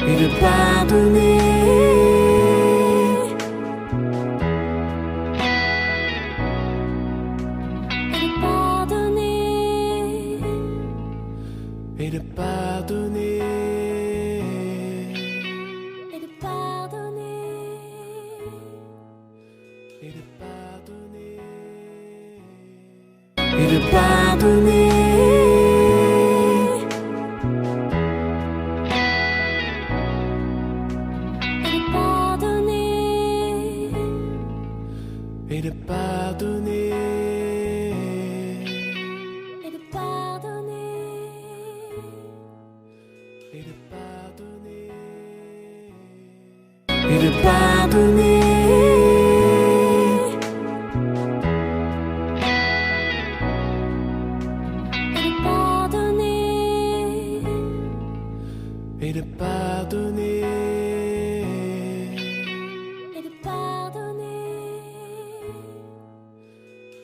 et de pardonner. Et de pardonner. Et de pardonner. Et de pardonner. Et de pardonner. Et de pardonner. Et de pardonner. Et de pardonner. Et de pardonner. Et de pardonner. Et de pardonner.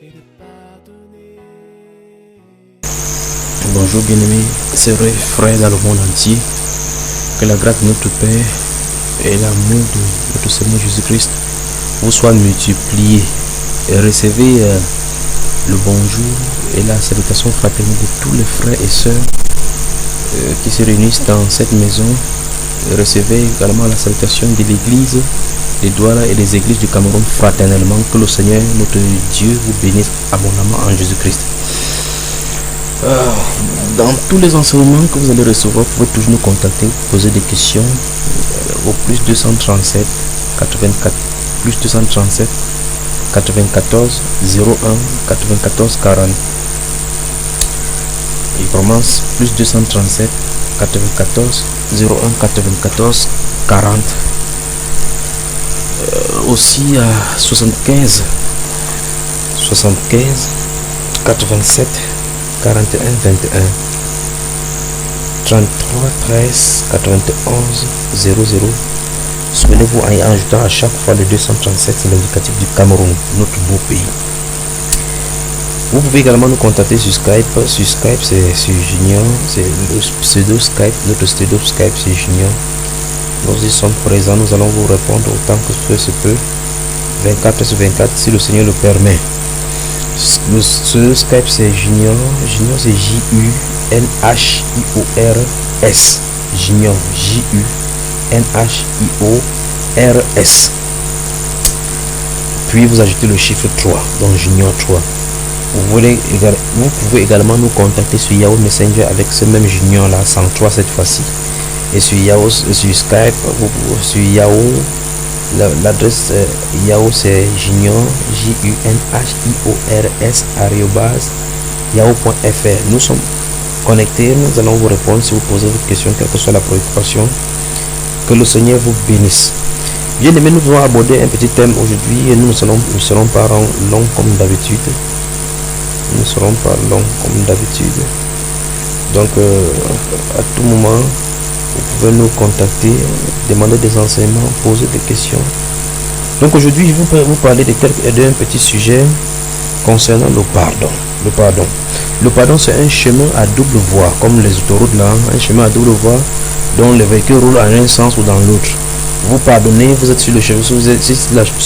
Et de pardonner. Bonjour bien-aimés, c'est vrai frères dans le monde entier, que la grâce de notre Père et l'amour de notre Seigneur Jésus-Christ vous soient multipliés et recevez le bonjour et la salutation fraternelle de tous les frères et sœurs qui se réunissent dans cette maison. Recevez également la salutation de l'église des Douala et des églises du Cameroun fraternellement. Que le Seigneur notre Dieu vous bénisse abondamment en Jésus-Christ. Dans tous les enseignements que vous allez recevoir, vous pouvez toujours nous contacter, poser des questions au plus 237 84 plus 237 94 01 94 40. Il commence plus 237 94 01 94 40. Aussi à 75 87 41 21 33 13 91 00. Souvenez-vous en ajoutant à chaque fois le 237, c'est l'indicatif du Cameroun, notre beau pays. Vous pouvez également nous contacter sur Skype. Sur Skype, c'est sur Junior, c'est le pseudo Skype. Notre pseudo Skype, c'est Junior. Nous y sommes présents, nous allons vous répondre autant que ce peut. 24 sur 24, si le Seigneur le permet. Le pseudo Skype, c'est Junior. Junior, c'est J-U-N-H-I-O-R-S. Junior, J-U-N-H-I-O-R-S. Puis vous ajoutez le chiffre 3, donc Junior 3. Vous pouvez également nous contacter sur Yahoo Messenger avec ce même Junior là, 103 cette fois-ci. Et sur Yahoo, sur Skype, sur Yahoo, l'adresse Yahoo c'est Junior, J-U-N-H-I-O-R-S @yahoo.fr. Nous sommes connectés, nous allons vous répondre si vous posez votre question, quelle que soit la préoccupation. Que le Seigneur vous bénisse. Bien aimé, nous allons aborder un petit thème aujourd'hui et nous ne serons pas longs comme d'habitude. Nous ne serons pas longs comme d'habitude. Donc à tout moment, vous pouvez nous contacter, demander des enseignements, poser des questions. Donc aujourd'hui, je vais vous parler d'un petit sujet concernant le pardon. Le pardon. Le pardon, c'est un chemin à double voie, comme les autoroutes là, un chemin à double voie dont le véhicule roule en un sens ou dans l'autre. Vous pardonnez, vous êtes sur le chemin, sur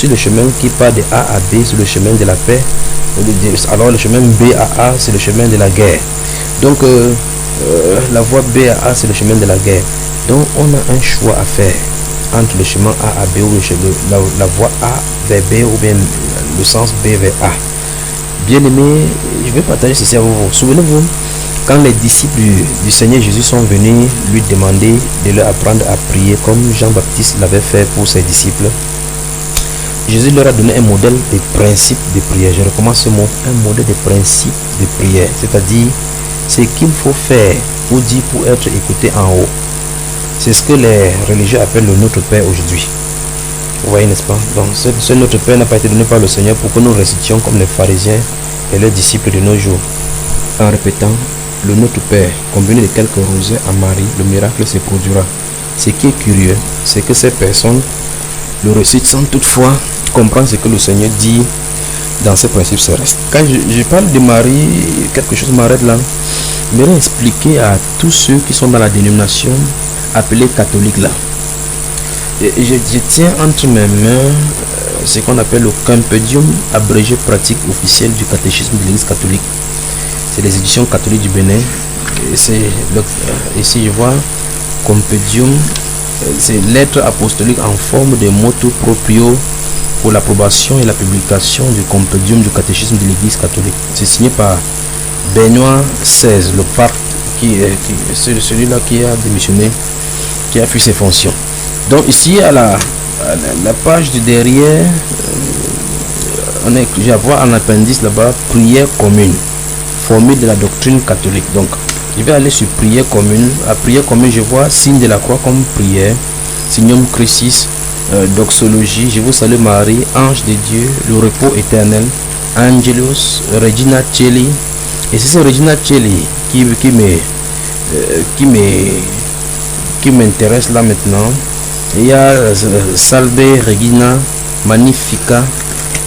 le chemin qui part de A à B, sur le chemin de la paix. Alors le chemin B à A, c'est le chemin de la guerre. Donc la voie B à A, c'est le chemin de la guerre. Donc on a un choix à faire entre le chemin A à B ou la voie A vers B ou bien le sens B vers A. Bien aimé, je vais partager ceci avec vous. Souvenez-vous, quand les disciples du Seigneur Jésus sont venus lui demander de leur apprendre à prier comme Jean-Baptiste l'avait fait pour ses disciples, Jésus leur a donné un modèle de principe de prière. Je recommence ce mot, un modèle de principe de prière, c'est-à-dire ce qu'il faut faire ou dire pour être écouté en haut. C'est ce que les religieux appellent le Notre Père aujourd'hui. Vous voyez, n'est-ce pas? Donc ce Notre Père n'a pas été donné par le Seigneur pour que nous récitions comme les pharisiens et leurs disciples de nos jours, en répétant le Notre Père combiné de quelques rosées à Marie, le miracle se produira. Ce qui est curieux, c'est que ces personnes le récitent sans toutefois comprendre ce que le Seigneur dit dans ses principes célestes. Quand je parle de Marie, quelque chose m'arrête là. J'aimerais expliquer à tous ceux qui sont dans la dénomination appelés catholiques là. Et je tiens entre mes mains ce qu'on appelle le Compendium abrégé pratique officielle du catéchisme de l'Église catholique. C'est les éditions catholiques du Bénin. Ici je vois Compendium, c'est lettres apostoliques en forme de motu proprio pour l'approbation et la publication du Compendium du catéchisme de l'Église catholique. C'est signé par Benoît XVI, le pape, c'est celui-là qui a démissionné, qui a fui ses fonctions. Donc ici à la page du derrière, je vois en appendice là-bas prière commune, formule de la doctrine catholique. Donc je vais aller sur prière commune. À prière commune, je vois signe de la croix comme prière, signum crucis, doxologie, je vous salue Marie, ange de Dieu, le repos éternel, Angelus, Regina Coeli. Et c'est ce Regina Coeli qui m'intéresse là maintenant. Il y a Salve Regina Magnifica.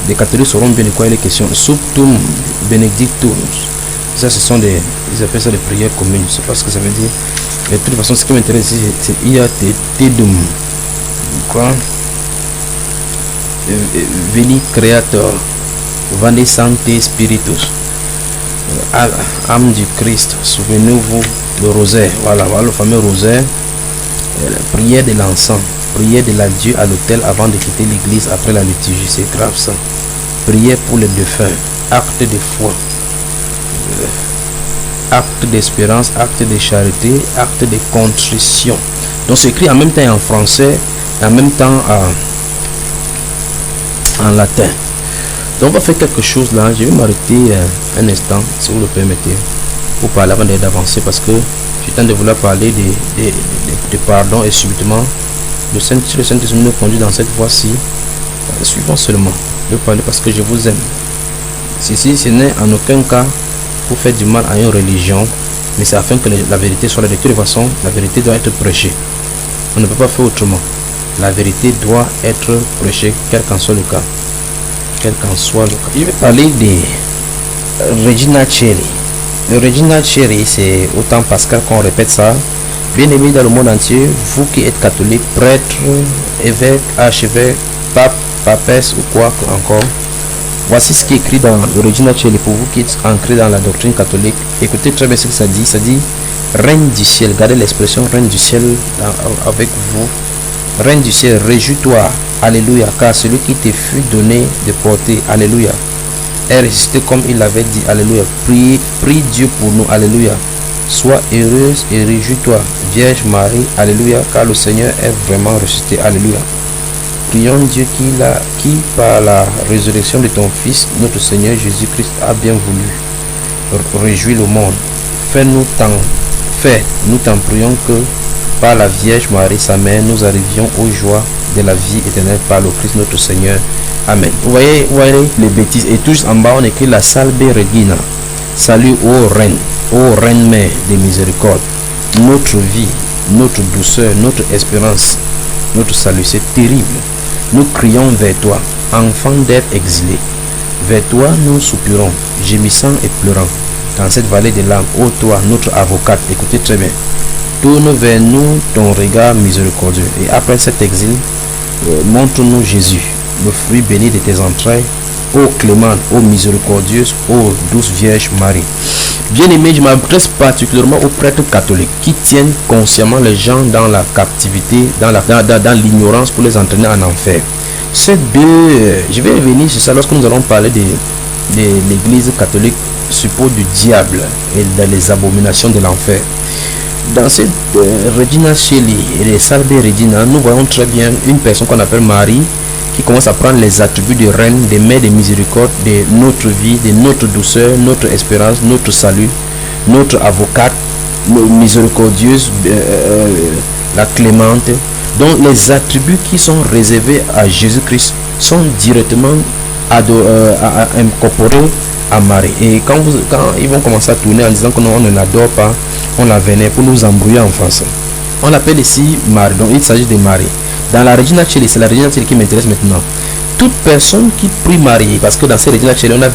Les catholiques sauront bien de quoi il est question. Subtum Benedictus. Ça, ce sont des, ils appellent ça des prières communes. Je ne sais pas ce que ça veut dire. Mais de toute façon, ce qui m'intéresse, c'est Ia Te Deum. Quoi? Veni Creator. Vande Sancte Spiritus. Âme du Christ. Souvenez-vous le rosaire. Voilà le fameux rosaire. Prière de l'encens. Prière de l'adieu à l'autel avant de quitter l'église après la liturgie. C'est grave ça. Prière pour les défunts. Acte de foi. Acte d'espérance, acte de charité, acte de contrition. Donc c'est écrit en même temps en français et en même temps en latin. Donc on va faire quelque chose là. Je vais m'arrêter un instant, si vous le permettez, pour parler avant d'avancer, parce que j'ai temps de vouloir parler de pardon et subitement le Saint-Esprit nous conduit dans cette voie-ci. Suivons seulement. Je vais parler parce que je vous aime. Ceci, ce n'est en aucun cas pour faire du mal à une religion, mais c'est afin que la vérité soit là. De toute façon, la vérité doit être prêchée. On ne peut pas faire autrement. La vérité doit être prêchée, quel qu'en soit le cas. Quel qu'en soit le cas. Je vais parler de Regina Coeli. Le Regina Coeli, c'est autant Pascal qu'on répète ça. Bien aimé dans le monde entier, vous qui êtes catholique, prêtre, évêque, archevêque, pape, papesse ou quoi encore. Voici ce qui est écrit dans le Regina Coeli pour vous qui êtes ancré dans la doctrine catholique. Écoutez très bien ce que ça dit. Ça dit Reine du ciel. Gardez l'expression Reine du ciel avec vous. Reine du ciel, réjouis-toi. Alléluia. Car celui qui te fut donné de porter. Alléluia. Est ressuscité comme il l'avait dit. Alléluia. Prie Dieu pour nous. Alléluia. Sois heureuse et réjouis-toi, Vierge Marie. Alléluia. Car le Seigneur est vraiment ressuscité. Alléluia. Prions Dieu qui par la résurrection de ton Fils, notre Seigneur Jésus-Christ, a bien voulu réjouir le monde. Nous t'en prions que par la Vierge Marie, sa mère, nous arrivions aux joies de la vie éternelle par le Christ notre Seigneur. Amen. Vous voyez les bêtises. Et tous en bas, on écrit la Salve Regina. Salut ô Reine Mère de miséricorde. Notre vie, notre douceur, notre espérance, notre salut. C'est terrible. Nous crions vers toi, enfant d'être exilé. Vers toi, nous soupirons, gémissant et pleurant. Dans cette vallée de larmes, ô toi, notre avocate, écoutez très bien. Tourne vers nous ton regard miséricordieux. Et après cet exil, montre-nous Jésus, le fruit béni de tes entrailles. Ô clémente, ô miséricordieuse, ô douce Vierge Marie. Bien-aimé, je m'adresse particulièrement aux prêtres catholiques qui tiennent consciemment les gens dans la captivité, dans l'ignorance pour les entraîner en enfer. Je vais revenir sur ça lorsque nous allons parler de l'église catholique suppôt du diable et des abominations de l'enfer. Dans cette Regina Coeli et les Salve Regina, nous voyons très bien une personne qu'on appelle Marie, qui commence à prendre les attributs de reine, de mère de miséricorde, de notre vie, de notre douceur, notre espérance, notre salut, notre avocate, miséricordieuse, la clémente. Donc les attributs qui sont réservés à Jésus-Christ sont directement incorporés à Marie. Et quand ils vont commencer à tourner en disant que non, on ne l'adore pas, on la vénère pour nous embrouiller en français. On l'appelle ici Marie, donc il s'agit de Marie. Dans la Regina Coeli, c'est la Regina Coeli qui m'intéresse maintenant. toute personne qui prie Marie, parce que dans ces régions-là,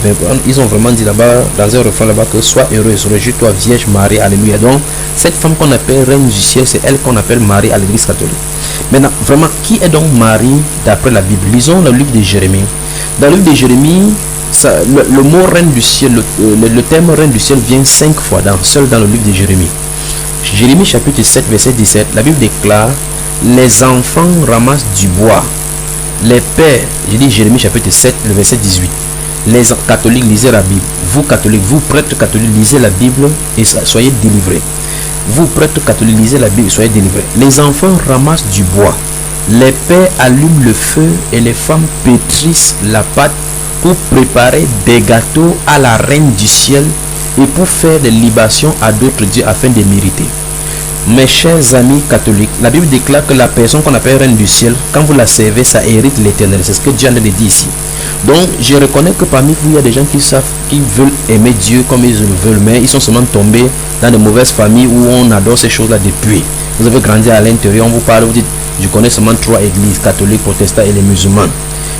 ils ont vraiment dit là-bas, dans un refrain là-bas, que sois heureuse, réjouis-toi, Vierge Marie, alléluia. Donc, cette femme qu'on appelle Reine du ciel, c'est elle qu'on appelle Marie à l'église catholique. Maintenant, vraiment, qui est donc Marie d'après la Bible? Lisons le livre de Jérémie. Dans le livre de Jérémie, le mot Reine du ciel, le terme Reine du ciel vient 5 fois seul dans le livre de Jérémie. Jérémie chapitre 7, verset 17, la Bible déclare: les enfants ramassent du bois. Les pères, j'ai dit Jérémie chapitre 7, le verset 18. Les catholiques, lisez la Bible. Vous catholiques, vous prêtres catholiques, lisez la Bible et soyez délivrés. Vous prêtres catholiques, lisez la Bible et soyez délivrés. Les enfants ramassent du bois. Les pères allument le feu et les femmes pétrissent la pâte pour préparer des gâteaux à la Reine du ciel et pour faire des libations à d'autres dieux afin de mériter. Mes chers amis catholiques, la Bible déclare que la personne qu'on appelle Reine du ciel, quand vous la servez, ça hérite l'éternel. C'est ce que Dieu a dit ici. Donc, je reconnais que parmi vous, il y a des gens qui savent, qui veulent aimer Dieu comme ils le veulent, mais ils sont seulement tombés dans de mauvaises familles où on adore ces choses-là depuis. Vous avez grandi à l'intérieur, on vous parle, vous dites, je connais seulement 3 églises, catholiques, protestants et les musulmans.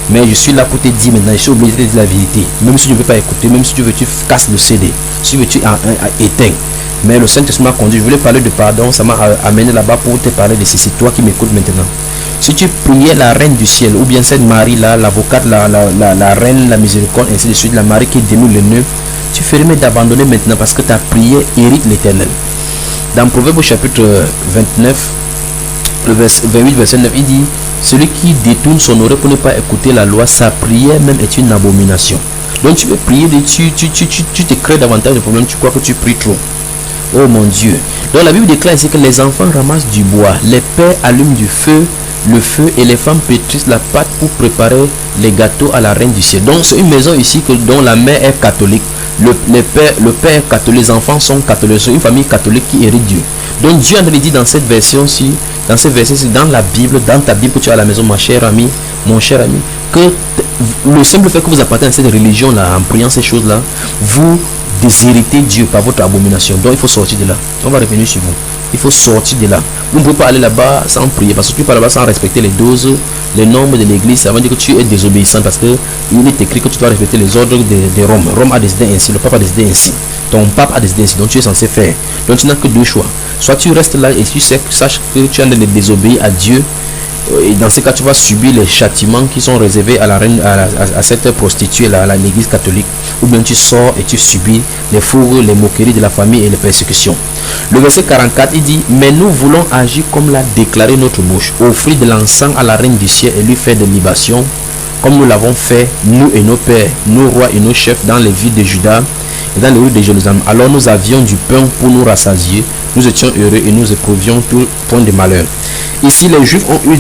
Mais je suis là pour te dire maintenant, je suis obligé de te dire la vérité. Même si tu ne veux pas écouter, même si tu veux, tu casses le CD. Si tu veux, tu éteins. Mais le Saint-Esprit m'a conduit. Je voulais parler de pardon. Ça m'a amené là-bas pour te parler de ceci. C'est toi qui m'écoutes maintenant. Si tu priais la Reine du ciel, ou bien cette Marie-là, l'avocate, la Reine, la miséricorde, ainsi de suite, la Marie qui dénoue le nœud, tu ferais mieux d'abandonner maintenant parce que ta prière hérite l'éternel. Dans Proverbe chapitre 29, le 28, verset 9, il dit: celui qui détourne son oreille pour ne pas écouter la loi, sa prière même est une abomination. Donc tu veux prier, tu te crées davantage de problèmes, tu crois que tu pries trop. Oh mon Dieu. Donc la Bible déclare ici que les enfants ramassent du bois, les pères allument le feu et les femmes pétrissent la pâte pour préparer les gâteaux à la Reine du ciel. Donc c'est une maison ici dont la mère est catholique, le père est catholique, les enfants sont catholiques, c'est une famille catholique qui hérite Dieu. Donc Dieu a dit dans cette version-ci, dans ces versets-ci, dans la Bible, dans ta Bible que tu as à la maison, ma chère amie, mon cher ami, que le simple fait que vous appartenez à cette religion-là, en priant ces choses-là, vous déshéritez Dieu par votre abomination. Donc il faut sortir de là. On va revenir sur vous. Il faut sortir de là. Vous ne pouvez pas aller là-bas sans prier, parce que tu ne peux pas là-bas sans respecter les doses, les normes de l'église. Ça veut dire que tu es désobéissant, parce que il est écrit que tu dois respecter les ordres de Rome. Rome a décidé ainsi, le pape a décidé ainsi, ton pape a décidé ainsi, donc tu es censé faire. Donc tu n'as que deux choix. Soit tu restes là et tu saches que tu es en train de désobéir à Dieu, et dans ce cas tu vas subir les châtiments qui sont réservés à la reine, à cette prostituée là, à l'église catholique, ou bien tu sors et tu subis les fourres, les moqueries de la famille et les persécutions. Le verset 44 il dit: mais nous voulons agir comme l'a déclaré notre bouche, offrir de l'encens à la Reine du ciel et lui faire des libations, comme nous l'avons fait nous et nos pères, nos rois et nos chefs dans les villes de Juda et dans les rues de Jérusalem. Alors nous avions du pain pour nous rassasier, nous étions heureux et nous éprouvions tout point de malheur. Ici les Juifs ont eu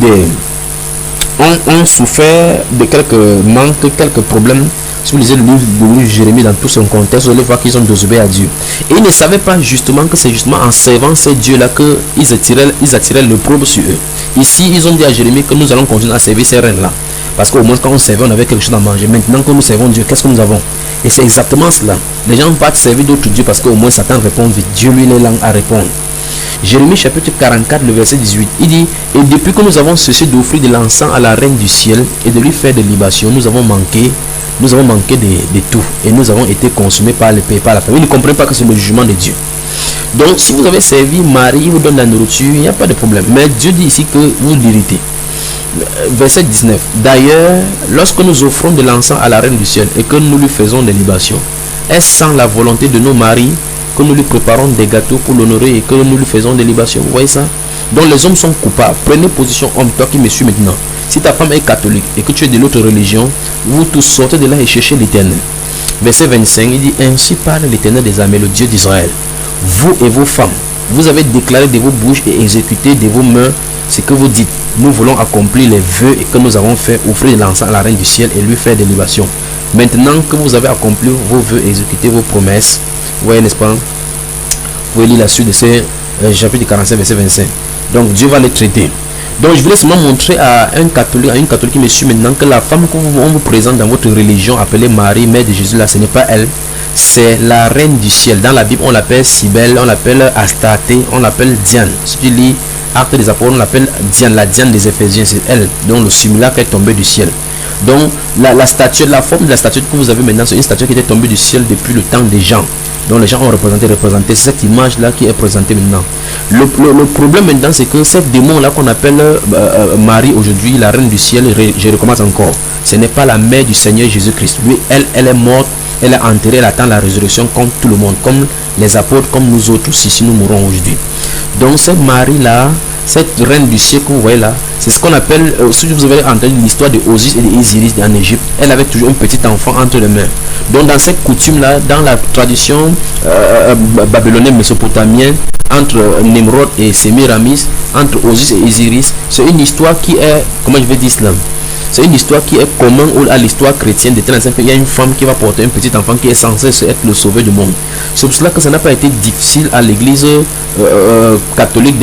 ont souffert de quelques manques, quelques problèmes. Si vous lisez le livre de Jérémie dans tout son contexte, vous allez voir qu'ils ont désobéi à Dieu. Et ils ne savaient pas justement que c'est justement en servant ces dieux-là qu'ils attiraient l'opprobre sur eux. Ici, ils ont dit à Jérémie que nous allons continuer à servir ces reines-là. Parce qu'au moins quand on servait, on avait quelque chose à manger. Maintenant que nous servons Dieu, qu'est-ce que nous avons? Et c'est exactement cela. Les gens partent servir d'autres dieux parce qu'au moins Satan répond vite. Dieu lui il est lent à répondre. Jérémie chapitre 44, le verset 18, il dit: et depuis que nous avons cessé d'offrir de l'encens à la Reine du ciel et de lui faire des libations, nous avons manqué de tout et nous avons été consumés par l'épée, par la famine. Ils ne comprennent pas que c'est le jugement de Dieu. Donc si vous avez servi Marie, il vous donne la nourriture, il n'y a pas de problème. Mais Dieu dit ici que vous l'irritez. Verset 19, d'ailleurs, lorsque nous offrons de l'encens à la Reine du ciel et que nous lui faisons des libations, est-ce sans la volonté de nos maris que nous lui préparons des gâteaux pour l'honorer et que nous lui faisons des libations? Vous voyez ça? Donc les hommes sont coupables. Prenez position, homme, toi qui me suis maintenant. Si ta femme est catholique et que tu es de l'autre religion, vous tous sortez de là et cherchez l'Éternel. Verset 25, il dit: ainsi parle l'Éternel des armées, le Dieu d'Israël. Vous et vos femmes, vous avez déclaré de vos bouches et exécuté de vos mains ce que vous dites. Nous voulons accomplir les vœux et que nous avons fait, offrir de l'encens à la Reine du ciel et lui faire des libations. Maintenant que vous avez accompli vos vœux, exécuté vos promesses, vous voyez, n'est-ce pas? Vous pouvez lire la suite de ce chapitre 45, verset 25. Donc Dieu va les traiter. Donc je voulais seulement montrer à une catholique qui me suit maintenant, que la femme qu'on vous présente dans votre religion appelée Marie, mère de Jésus, là, ce n'est pas elle, c'est la Reine du ciel. Dans la Bible, on l'appelle Cybèle, on l'appelle Astarté, on l'appelle Diane. Si tu lis Actes des Apôtres, on l'appelle Diane, la Diane des Éphésiens, c'est elle dont le simulacre est tombé du ciel. Donc la statue, la forme de la statue que vous avez maintenant, c'est une statue qui était tombée du ciel depuis le temps des gens. Donc les gens ont représenté cette image là qui est présentée maintenant. Le problème maintenant, c'est que cette démon là qu'on appelle Marie aujourd'hui, la reine du ciel, je recommence encore, ce n'est pas la mère du Seigneur Jésus-Christ. Lui, elle est morte, elle est enterrée, elle attend la résurrection comme tout le monde, comme les apôtres, comme nous autres aussi, si nous mourons aujourd'hui. Donc cette Marie là, cette reine du ciel que vous voyez là, c'est ce qu'on appelle, si vous avez entendu l'histoire de Osis et d'Osiris en Égypte, elle avait toujours un petit enfant entre les mains. Donc dans cette coutume là, dans la tradition babylonienne mésopotamienne, entre Nimrod et Sémiramis, entre Osis et Osiris, c'est une histoire qui est, comment je vais dire cela, c'est une histoire qui est commune à l'histoire chrétienne de tel instant qu'il y a une femme qui va porter un petit enfant qui est censé être le sauveur du monde. C'est pour cela que ça n'a pas été difficile à l'église catholique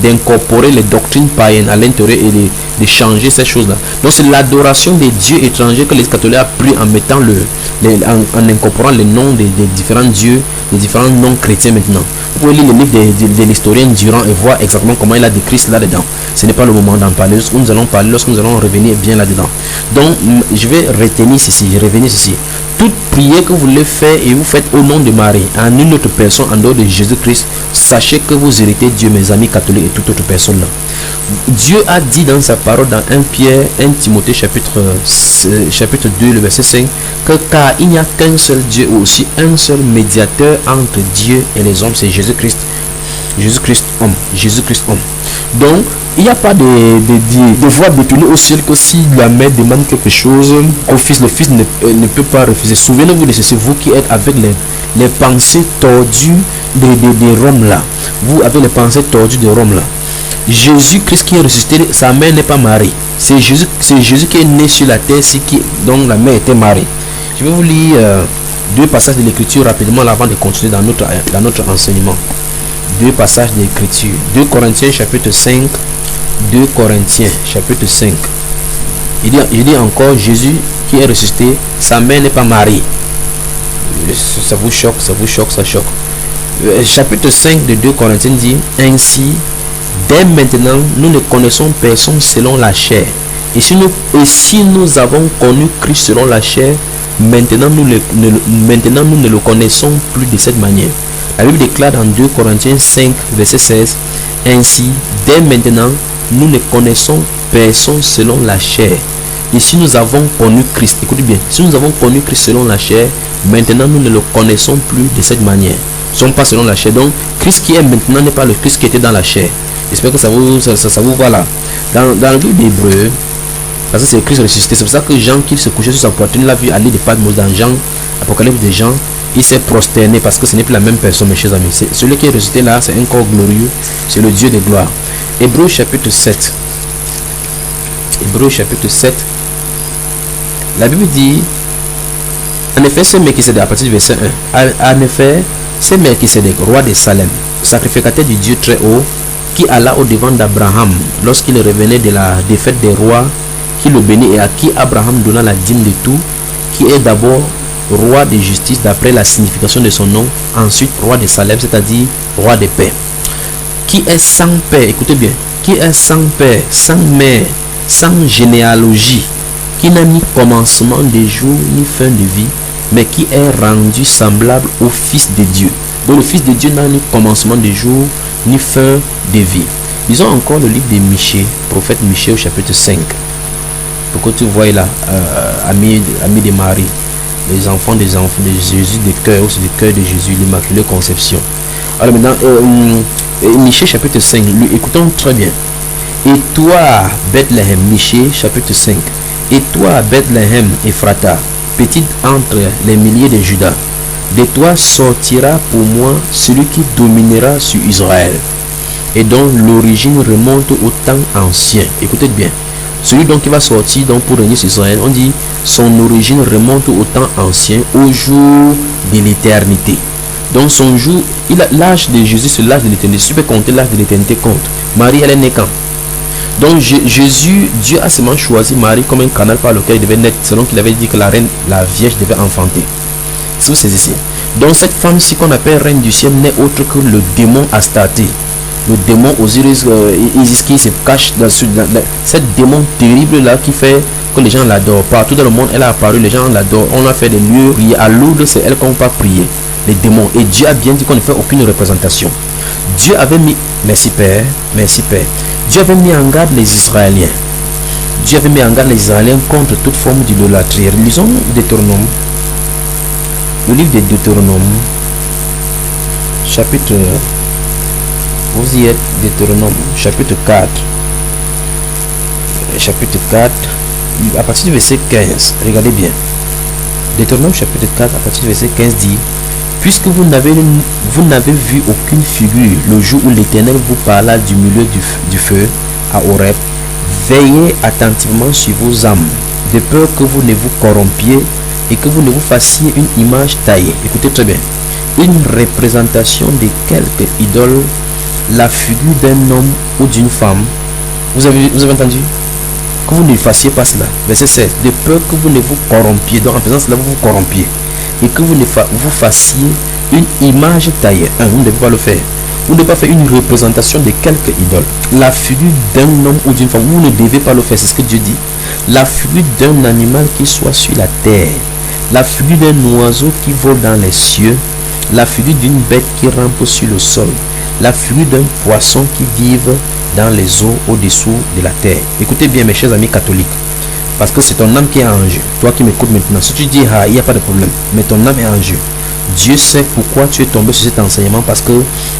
d'incorporer les doctrines païennes à l'intérieur et de changer ces choses-là. Donc c'est l'adoration des dieux étrangers que les catholiques ont pris en mettant en incorporant les noms des différents dieux, des différents noms chrétiens maintenant. Vous pouvez lire le livre de l'historien Durand et voir exactement comment il a décrit cela dedans. Ce n'est pas le moment d'en parler. Lorsque nous allons parler, lorsque nous allons revenir bien là-dedans. Donc, je vais revenir ceci. Toute prière que vous voulez faire et vous faites au nom de Marie, en une autre personne en dehors de Jésus-Christ, sachez que vous héritez Dieu, mes amis catholiques et toute autre personne là. Dieu a dit dans sa parole dans 1 Timothée chapitre 2, le verset 5, que car il n'y a qu'un seul Dieu ou aussi un seul médiateur entre Dieu et les hommes, c'est Jésus-Christ. Jésus-Christ homme. Jésus-Christ homme. Donc, il n'y a pas de voix détournée au ciel que si la mère demande quelque chose au fils, le fils ne peut pas refuser. Souvenez-vous de ceci, vous qui êtes avec les pensées tordues de Rome là. Vous avez les pensées tordues de Rome là. Jésus-Christ qui est ressuscité, sa mère n'est pas Marie. C'est Jésus qui est né sur la terre, dont la mère était Marie. Je vais vous lire deux passages de l'écriture rapidement avant de continuer dans notre enseignement. Deux passages de l'écriture. 2 Corinthiens chapitre 5. 2 Corinthiens chapitre 5. Il dit encore, Jésus qui est ressuscité, sa mère n'est pas Marie. Ça vous choque, ça choque. Chapitre 5 de 2 Corinthiens dit, ainsi, dès maintenant, nous ne connaissons personne selon la chair. Et si nous avons connu Christ selon la chair, maintenant nous ne le connaissons plus de cette manière. La Bible déclare dans 2 Corinthiens 5, verset 16, ainsi, dès maintenant, nous ne connaissons personne selon la chair. Et si nous avons connu Christ, écoutez bien, si nous avons connu Christ selon la chair, maintenant nous ne le connaissons plus de cette manière. Nous ne sommes pas selon la chair. Donc, Christ qui est maintenant n'est pas le Christ qui était dans la chair. J'espère que ça vous voit là. Dans le livre d'Hébreux, parce que c'est Christ ressuscité. C'est pour ça que Jean, qui se couchait sur sa poitrine, l'a vu aller de Patmos dans Jean, Apocalypse de Jean. Il s'est prosterné parce que ce n'est plus la même personne, mes chers amis. Celui qui est ressuscité là, c'est un corps glorieux. C'est le Dieu de gloire. Hébreux chapitre 7. Hébreux chapitre 7. La Bible dit, en effet, c'est Melchisédek, à partir du verset 1. En effet, c'est Melchisédek, roi de Salem, sacrificateur du Dieu très haut, qui alla au devant d'Abraham lorsqu'il revenait de la défaite des rois, qui le bénit et à qui Abraham donna la dîme de tout, qui est d'abord roi de justice d'après la signification de son nom, ensuite roi de Salem, c'est-à-dire roi de paix, qui est sans père, écoutez bien, qui est sans père, sans mère, sans généalogie, qui n'a ni commencement de jour ni fin de vie, mais qui est rendu semblable au Fils de Dieu. Donc le Fils de Dieu n'a ni commencement de jour ni fin de vie. Lisons encore le livre de Michée, prophète Michée au chapitre 5. Pour que tu vois là, amis de Marie, les enfants de Jésus, de cœur, aussi le cœur de Jésus, l'Immaculée Conception. Alors maintenant, Michée chapitre 5, écoutons très bien. Et toi, Bethléem, Michée chapitre 5, et toi, Bethléem, Ephrata, petite entre les milliers de Judas, de toi sortira pour moi celui qui dominera sur Israël, et dont l'origine remonte au temps ancien. Écoutez bien. Celui donc qui va sortir donc pour régner sur Israël, on dit son origine remonte au temps ancien, au jour de l'éternité. Donc son jour, l'âge de Jésus, c'est l'âge de l'éternité. Si tu peux compter l'âge de l'éternité, compte. Marie, elle est née quand? Donc Jésus, Dieu a seulement choisi Marie comme un canal par lequel il devait naître, selon qu'il avait dit que la Vierge devait enfanter. Si vous saisissez. Donc cette femme-ci qu'on appelle reine du ciel n'est autre que le démon Astarté. Le démon Osiris, Isis qui se cache dans cette démon terrible là qui fait que les gens l'adorent. Partout dans le monde, elle a apparu, les gens l'adorent. On a fait des lieux prier. À Lourdes, c'est elle qu'on va prier. Les démons. Et Dieu a bien dit qu'on ne fait aucune représentation. Dieu avait mis, merci Père, Dieu avait mis en garde les Israéliens. Dieu avait mis en garde les Israéliens contre toute forme d'idolâtrie. Lisons Deutéronome. Le livre de Deutéronome, chapitre, vous y êtes, Deutéronome, chapitre 4. Chapitre 4, à partir du verset 15, regardez bien. Deutéronome chapitre 4, à partir du verset 15 dit: puisque vous n'avez vu aucune figure le jour où l'Éternel vous parla du milieu du feu à Horeb, veillez attentivement sur vos âmes, de peur que vous ne vous corrompiez et que vous ne vous fassiez une image taillée. Écoutez très bien. Une représentation de quelque idole, la figure d'un homme ou d'une femme. Vous avez entendu? Que vous ne fassiez pas cela. Verset 16. De peur que vous ne vous corrompiez. Donc en faisant cela, vous vous corrompiez. Et que vous ne vous fassiez une image taillée. Vous ne devez pas le faire. Vous ne devez pas faire une représentation de quelque idole. La figure d'un homme ou d'une femme, vous ne devez pas le faire. C'est ce que Dieu dit. La figure d'un animal qui soit sur la terre. La figure d'un oiseau qui vole dans les cieux. La figure d'une bête qui rampe sur le sol. La figure d'un poisson qui vive dans les eaux au-dessous de la terre. Écoutez bien mes chers amis catholiques, parce que c'est ton âme qui est en jeu. Toi qui m'écoutes maintenant, si tu dis il n'y a pas de problème, mais ton âme est en jeu. Dieu sait pourquoi tu es tombé sur cet enseignement, parce que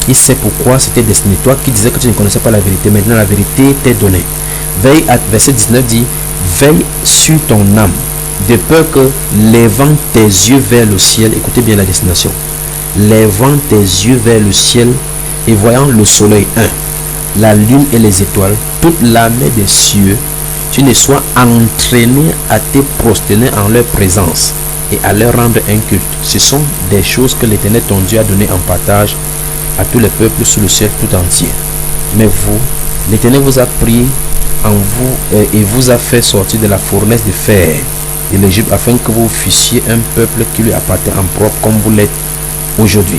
il sait pourquoi c'était destiné. Toi qui disais que tu ne connaissais pas la vérité, maintenant la vérité t'est donnée. Veille, verset 19 dit: veille sur ton âme, de peur que, levant tes yeux vers le ciel, écoutez bien la destination, levant tes yeux vers le ciel et voyant le soleil, la lune et les étoiles, toute l'armée des cieux, tu ne sois entraîné à te prosterner en leur présence et à leur rendre un culte. Ce sont des choses que l'Éternel ton Dieu a donné en partage à tous les peuples sous le ciel tout entier. Mais vous, l'Éternel vous a pris en vous et vous a fait sortir de la fournaise de fer de l'Égypte, afin que vous fussiez un peuple qui lui appartient en propre, comme vous l'êtes aujourd'hui.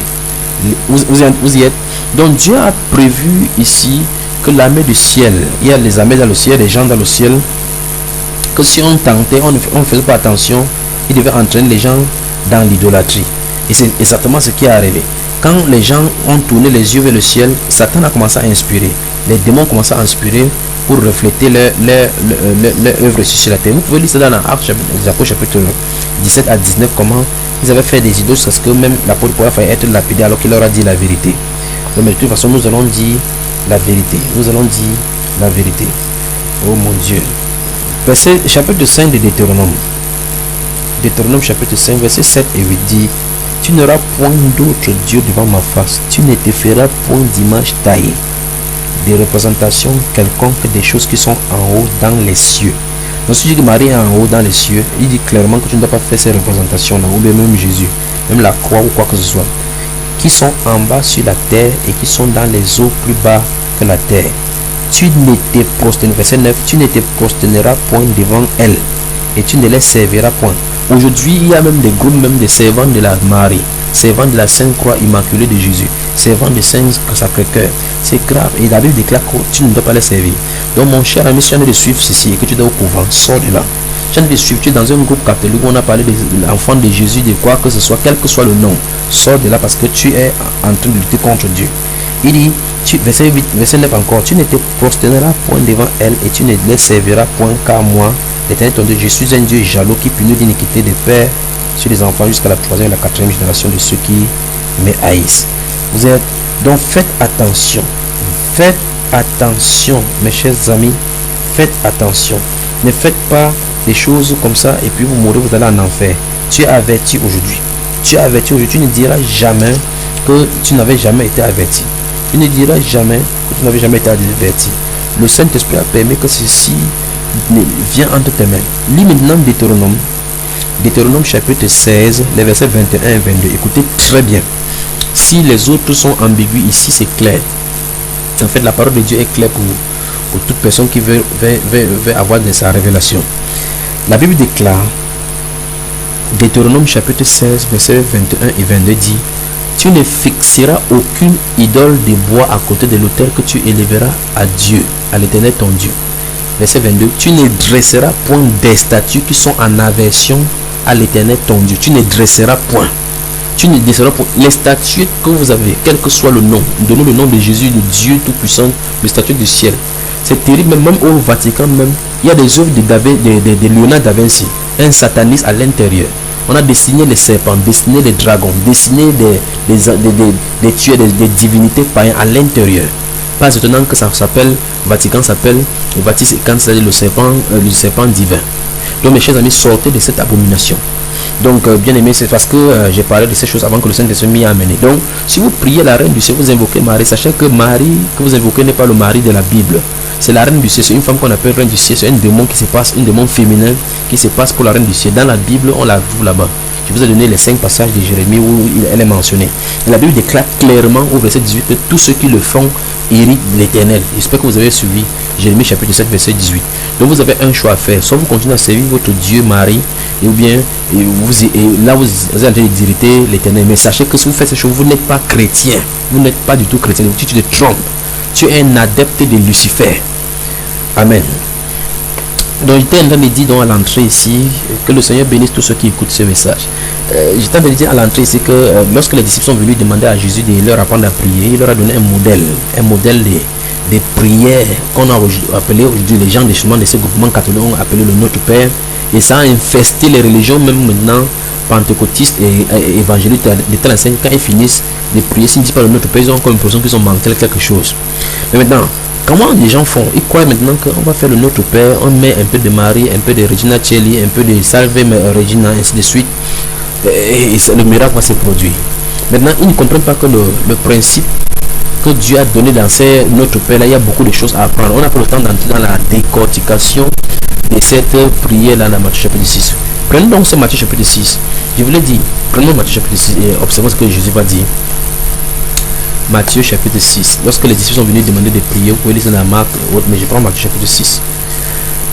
Vous y êtes. Donc Dieu a prévu ici que l'armée du ciel, il y a les armées dans le ciel, les gens dans le ciel, que si on tentait, on ne faisait pas attention, il devait entraîner les gens dans l'idolâtrie. Et c'est exactement ce qui est arrivé. Quand les gens ont tourné les yeux vers le ciel, Satan a commencé à inspirer. Les démons commencent à inspirer pour refléter leur œuvre sur la terre. Vous pouvez lire ça dans Actes chapitre 17 à 19, comment ils avaient fait des idoles jusqu'à ce que même l'apôtre Paul a failli être lapidé alors qu'il leur a dit la vérité. Donc, mais de toute façon, nous allons dire la vérité. Nous allons dire la vérité. Oh mon Dieu. Verset, chapitre 5 de Deutéronome. Deutéronome chapitre 5, verset 7 et 8 dit: tu n'auras point d'autre Dieu devant ma face. Tu ne te feras point d'image taillée, des représentations quelconques des choses qui sont en haut dans les cieux. Donc si Dieu dit que Marie est en haut dans les cieux, il dit clairement que tu ne dois pas faire ces représentations-là, ou bien même Jésus, même la croix ou quoi que ce soit, qui sont en bas sur la terre et qui sont dans les eaux plus bas que la terre. Tu ne te prosterneras, verset 9, tu ne te prosterneras point devant elles, et tu ne les serviras point. Aujourd'hui, il y a même des groupes, même des servants de la Marie, servants de la Sainte Croix Immaculée de Jésus, servants de Saint Sacré-Cœur. C'est grave. Et la Bible déclare que tu ne dois pas les servir. Donc mon cher ami, si tu as envie de suivre ceci et que tu es au couvent, sors de là. Si tu as envie de suivre, tu es dans un groupe catholique où on a parlé de l'enfant de Jésus, de quoi que ce soit, quel que soit le nom, sors de là parce que tu es en train de lutter contre Dieu. Il dit, verset 8, verset 9 encore, tu ne te prosterneras point devant elle et tu ne les serviras point, car moi, l'Éternel ton Dieu, je suis un Dieu jaloux qui punit d'iniquité des pères sur les enfants jusqu'à la 3e et la 4e génération de ceux qui me haïssent. Vous êtes donc, faites attention, mes chers amis, faites attention. Ne faites pas des choses comme ça et puis vous mourrez, vous allez en enfer. Tu es averti aujourd'hui. Tu es averti aujourd'hui. Tu ne diras jamais que tu n'avais jamais été averti. Tu ne diras jamais que tu n'avais jamais été averti. Le Saint-Esprit a permis que ceci vient entre tes mains. Lis maintenant Deutéronome chapitre 16, les versets 21 et 22. Écoutez très bien. Si les autres sont ambigus, ici c'est clair. En fait, la parole de Dieu est claire pour toute personne qui veut avoir de sa révélation. La Bible déclare, Deutéronome chapitre 16, versets 21 et 22 dit: tu ne fixeras aucune idole de bois à côté de l'autel que tu élèveras à Dieu, à l'Éternel ton Dieu. Verset 22. Tu ne dresseras point des statues qui sont en aversion à l'Éternel ton Dieu. Tu ne dresseras point. Tu ne dresseras point. Les statues que vous avez, quel que soit le nom, donnez le nom de Jésus, de Dieu Tout-Puissant, le statue du ciel. C'est terrible, même au Vatican, même, il y a des œuvres de Léonard da Vinci, un sataniste à l'intérieur. On a dessiné les serpents, dessiné les dragons, dessiné des tueurs, des divinités païennes à l'intérieur. Pas étonnant que ça s'appelle, Vatican s'appelle le Vatican, c'est-à-dire le serpent divin. Donc mes chers amis, sortez de cette abomination. Donc bien aimé, c'est parce que j'ai parlé de ces choses avant que le Saint-Esprit m'y a amené. Donc si vous priez la reine du ciel, vous invoquez Marie, sachez que Marie que vous invoquez n'est pas le mari de la Bible. C'est la reine du ciel, c'est une femme qu'on appelle reine du ciel, c'est un démon qui se passe, un démon féminin qui se passe pour la reine du ciel. Dans la Bible, on la trouve là-bas. Je vous ai donné les 5 passages de Jérémie où elle est mentionnée. Et la Bible déclare clairement au verset 18 que tous ceux qui le font héritent l'Éternel. J'espère que vous avez suivi Jérémie chapitre 7 verset 18. Donc vous avez un choix à faire. Soit vous continuez à servir votre Dieu Marie, ou bien là vous êtes en train d'hériter l'Éternel. Mais sachez que si vous faites ces choses, vous n'êtes pas chrétien. Vous n'êtes pas du tout chrétien. Tu te trompes. Tu es un adepte de Lucifer. Amen. Donc j'étais en train de dire à l'entrée ici que le Seigneur bénisse tous ceux qui écoutent ce message. J'étais en train de dire à l'entrée ici que lorsque les disciples sont venus demander à Jésus de leur apprendre à prier, il leur a donné un modèle de prière qu'on a appelé aujourd'hui, les gens de chemin de ce groupement catholique ont appelé le Notre Père, et ça a infesté les religions même maintenant pentecôtistes et évangéliques de telle enseigne. Quand ils finissent de prier, s'ils ne disent pas le Notre Père, ils ont comme l'impression qu'ils ont manqué quelque chose. Mais maintenant, comment les gens font? Ils croient maintenant qu'on va faire le Notre Père, on met un peu de Marie, un peu de Regina Celli, un peu de Salve Regina, ainsi de suite, et le miracle va se produire. Maintenant, ils ne comprennent pas que le principe que Dieu a donné dans ces Notre Père, là, il y a beaucoup de choses à apprendre. On n'a pas le temps d'entrer dans la décortication de cette prière là dans Matthieu chapitre 6. Prenons donc ce Matthieu chapitre 6. Je vous l'ai dit, prenons Matthieu chapitre 6 et observons ce que Jésus va dire. Matthieu chapitre 6. Lorsque les disciples sont venus demander de prier, vous pouvez lire dans la Marc, mais je prends Matthieu chapitre 6.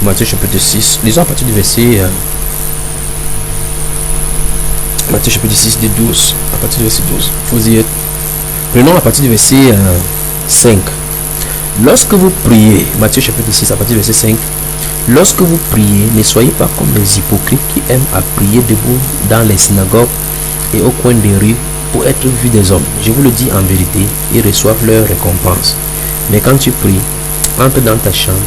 Matthieu chapitre 6. Lisons à partir du verset. Matthieu chapitre 6, de 12. À partir du verset 12. Vous y êtes. Prenons à partir du verset 5. Lorsque vous priez, Matthieu chapitre 6, à partir du verset 5. Lorsque vous priez, ne soyez pas comme les hypocrites qui aiment à prier debout dans les synagogues et au coin des rues pour être vus des hommes. Je vous le dis en vérité, ils reçoivent leur récompense. Mais quand tu pries, entre dans ta chambre,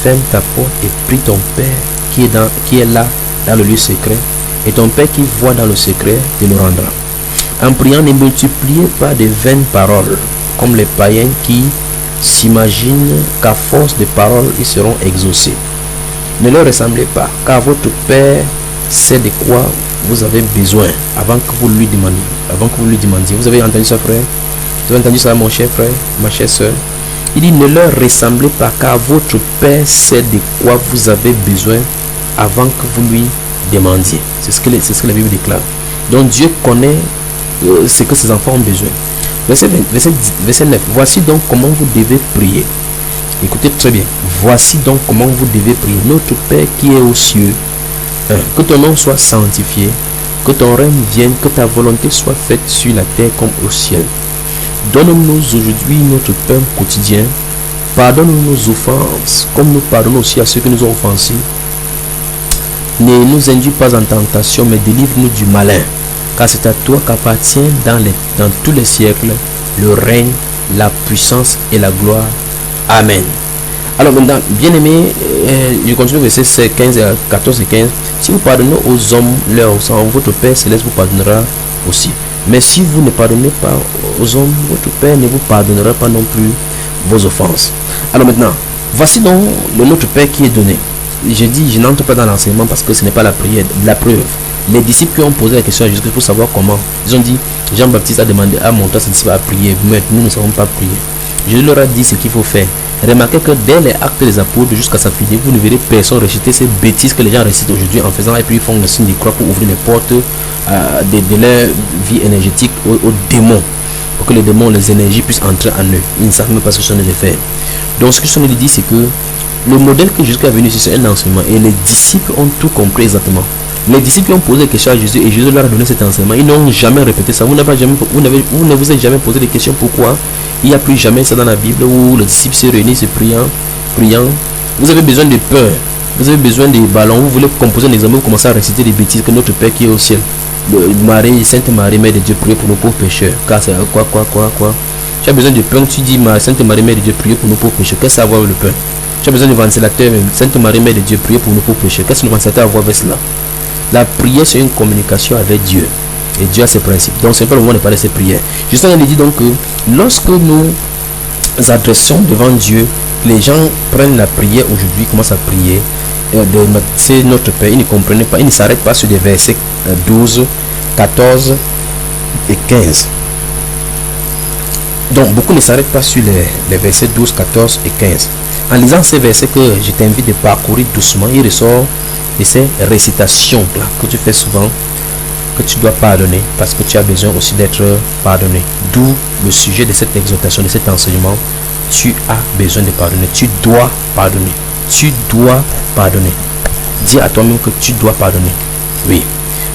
ferme ta porte et prie ton Père qui est là dans le lieu secret, et ton Père qui voit dans le secret te le rendra. En priant, ne multipliez pas de vaines paroles, comme les païens qui s'imaginent qu'à force de paroles, ils seront exaucés. Ne leur ressemblez pas, car votre Père sait de quoi vous avez besoin avant que vous lui demandiez. Vous avez entendu ça, frère? Vous avez entendu ça, mon cher frère, ma chère soeur? Il dit, ne leur ressemblez pas, car votre Père sait de quoi vous avez besoin avant que vous lui demandiez. C'est ce que la Bible déclare. Donc Dieu connaît ce que ses enfants ont besoin. Verset 9. Voici donc comment vous devez prier. Écoutez très bien. Voici donc comment vous devez prier. Notre Père qui est aux cieux, que ton nom soit sanctifié, que ton règne vienne, que ta volonté soit faite sur la terre comme au ciel. Donne-nous aujourd'hui notre pain quotidien. Pardonne-nous nos offenses, comme nous pardonnons aussi à ceux qui nous ont offensés. Ne nous induis pas en tentation, mais délivre-nous du malin. Car c'est à toi qu'appartient dans tous les siècles le règne, la puissance et la gloire. Amen. Alors maintenant, bien aimé, je continue verset 15, 14 et 15. Si vous pardonnez aux hommes leurs sang, votre Père céleste vous pardonnera aussi. Mais si vous ne pardonnez pas aux hommes, votre Père ne vous pardonnera pas non plus vos offenses. Alors maintenant, voici donc le Notre Père qui est donné. J'ai dit, je n'entre pas dans l'enseignement parce que ce n'est pas la prière. La preuve, les disciples qui ont posé la question à Jésus pour savoir comment, ils ont dit, Jean-Baptiste a demandé à monter à ses disciples à prier, mais nous ne savons pas prier. Jésus leur a dit ce qu'il faut faire. Remarquez que dès les actes des apôtres jusqu'à sa finir, vous ne verrez personne réciter ces bêtises que les gens récitent aujourd'hui en faisant, et puis ils font le signe de croix pour ouvrir les portes de leur vie énergétique aux démons, pour que les démons, les énergies puissent entrer en eux. Ils ne savent même pas ce que ce sont de faire. Donc ce que je suis en train de dire, c'est que le modèle que Jésus est venu ici, c'est un enseignement, et les disciples ont tout compris exactement. Les disciples ont posé des questions à Jésus et Jésus leur a donné cet enseignement. Ils n'ont jamais répété ça. Vous ne vous êtes jamais posé des questions pourquoi il n'y a plus jamais ça dans la Bible où les disciples se réunissent priant Vous avez besoin de peur. Vous avez besoin des ballons. Vous voulez composer un examen. Vous commencez à réciter des bêtises que notre Père qui est au ciel. Marie, Sainte Marie, Mère de Dieu, priez pour nos pauvres pécheurs. Car c'est quoi. Tu as besoin de pain. Tu dis Sainte Marie, Mère de Dieu, priez pour nos pauvres pécheurs. Qu'est-ce que ça a à voir avec le pain? Tu as besoin de ventilateur. Sainte Marie, Mère de Dieu, priez pour nos pauvres pécheurs. Qu'est-ce que le ventilateur a à voir avec cela? La prière, c'est une communication avec Dieu. Et Dieu a ses principes. Donc, c'est pas le moment de parler de ses prières. Justement, il dit donc que lorsque nous adressons devant Dieu, les gens prennent la prière aujourd'hui, commencent à prier. C'est notre Père. Ils ne comprennent pas. Ils ne s'arrêtent pas sur des versets 12, 14 et 15. Donc, beaucoup ne s'arrêtent pas sur les versets 12, 14 et 15. En lisant ces versets que je t'invite de parcourir doucement, il ressort de ces récitations-là que tu fais souvent, que tu dois pardonner parce que tu as besoin aussi d'être pardonné. D'où le sujet de cette exhortation, de cet enseignement. Tu as besoin de pardonner. Tu dois pardonner. Tu dois pardonner. Dis à toi-même que tu dois pardonner. Oui.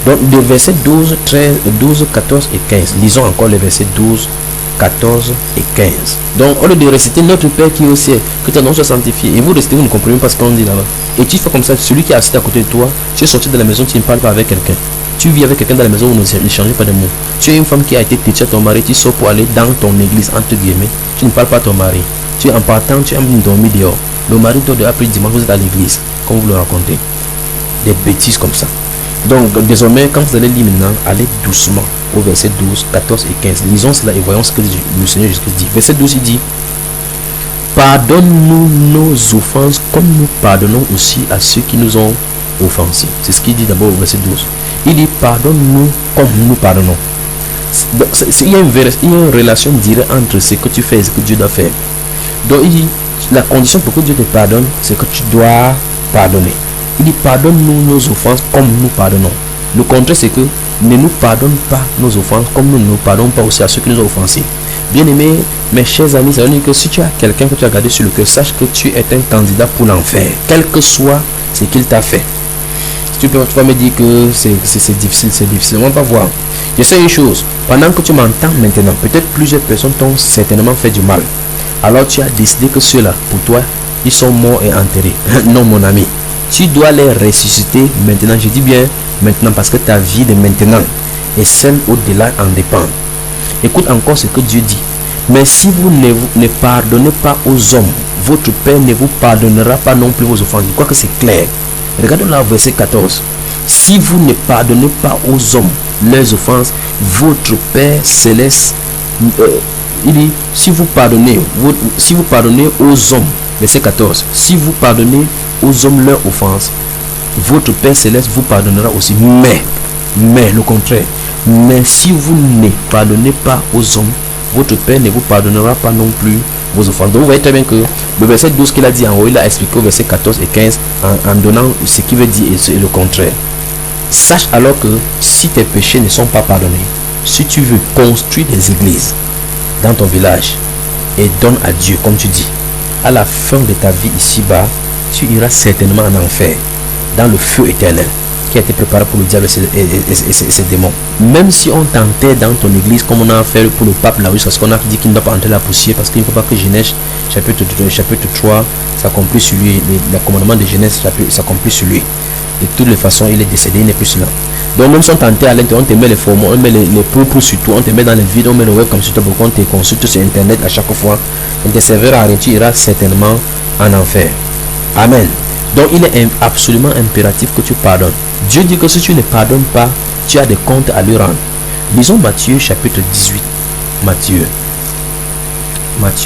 Donc, des versets 12, 13, 12, 14 et 15. Lisons encore les versets 12, 14 et 15. Donc, au lieu de réciter notre Père qui est au ciel, que ton nom soit sanctifié, et vous restez, vous ne comprenez pas ce qu'on dit là-bas. Et tu fais comme ça, celui qui est assis à côté de toi, tu es sorti de la maison, tu ne parles pas avec quelqu'un. Tu vis avec quelqu'un dans la maison, vous ne changez pas de mots. Tu es une femme qui a été têtue à ton mari, tu sors pour aller dans ton église, entre guillemets. Tu ne parles pas à ton mari. Tu es en partant, tu as dormi dehors. Le mari dort dehors, après dimanche, vous êtes à l'église, comme vous le racontez. Des bêtises comme ça. Donc, désormais, quand vous allez lire maintenant, allez doucement au verset 12, 14 et 15. Lisons cela et voyons ce que le Seigneur Jésus dit. Verset 12, il dit: pardonne-nous nos offenses comme nous pardonnons aussi à ceux qui nous ont offensés. C'est ce qu'il dit d'abord au verset 12. Il dit: pardonne-nous comme nous pardonnons. Donc, il y a une relation directe entre ce que tu fais et ce que Dieu doit faire. Donc, il dit, la condition pour que Dieu te pardonne, c'est que tu dois pardonner. Il dit: pardonne-nous nos offenses comme nous pardonnons. Le contraire, c'est que ne nous pardonne pas nos offenses comme nous ne nous pardonnons pas aussi à ceux qui nous ont offensés. Bien aimés, mes chers amis, ça veut dire que si tu as quelqu'un que tu as gardé sur le cœur, sache que tu es un candidat pour l'enfer, quel que soit ce qu'il t'a fait. Tu vas me dire que c'est difficile, on va voir. Je sais une chose, pendant que tu m'entends maintenant, peut-être plusieurs personnes t'ont certainement fait du mal. Alors tu as décidé que ceux-là, pour toi, ils sont morts et enterrés. Non, mon ami, tu dois les ressusciter maintenant. Je dis bien maintenant parce que ta vie de maintenant et celle au-delà en dépend. Écoute encore ce que Dieu dit: mais si vous ne pardonnez pas aux hommes, votre Père ne vous pardonnera pas non plus vos offenses. Je crois que c'est clair. Regardons là verset 14. Si vous ne pardonnez pas aux hommes leurs offenses, votre Père céleste, il dit, si vous pardonnez aux hommes, verset 14, si vous pardonnez aux hommes leurs offenses, votre Père céleste vous pardonnera aussi. Mais le contraire, mais si vous ne pardonnez pas aux hommes, votre Père ne vous pardonnera pas non plus vos offenses. Donc vous voyez très bien que le verset 12 qu'il a dit en haut, il a expliqué au verset 14 et 15 en donnant ce qui veut dire et le contraire. Sache alors que si tes péchés ne sont pas pardonnés, si tu veux construire des églises dans ton village et donne à Dieu, comme tu dis, à la fin de ta vie ici-bas, tu iras certainement en enfer, dans le feu éternel qui a été préparé pour le diable et ses démons. Même si on t'enterre dans ton église, comme on a fait pour le pape là, parce qu'on a dit qu'il ne doit pas entrer la poussière, parce qu'il ne faut pas que Genèse chapitre 3 s'accomplisse sur lui, le commandement de Genèse s'accomplisse sur lui. De toutes les façons, il est décédé, il n'est plus là. Donc même si on t'enterre à l'intérieur, on te met les formats, on met les propres sur toi, on te met dans les vides, on met le web comme sur toi, pour qu'on te consulte sur internet à chaque fois. On te servira à rien, tu iras certainement en enfer. Amen. Donc il est absolument impératif que tu pardonnes. Dieu dit que si tu ne pardonnes pas, tu as des comptes à lui rendre. Lisons Matthieu chapitre 18. Matthieu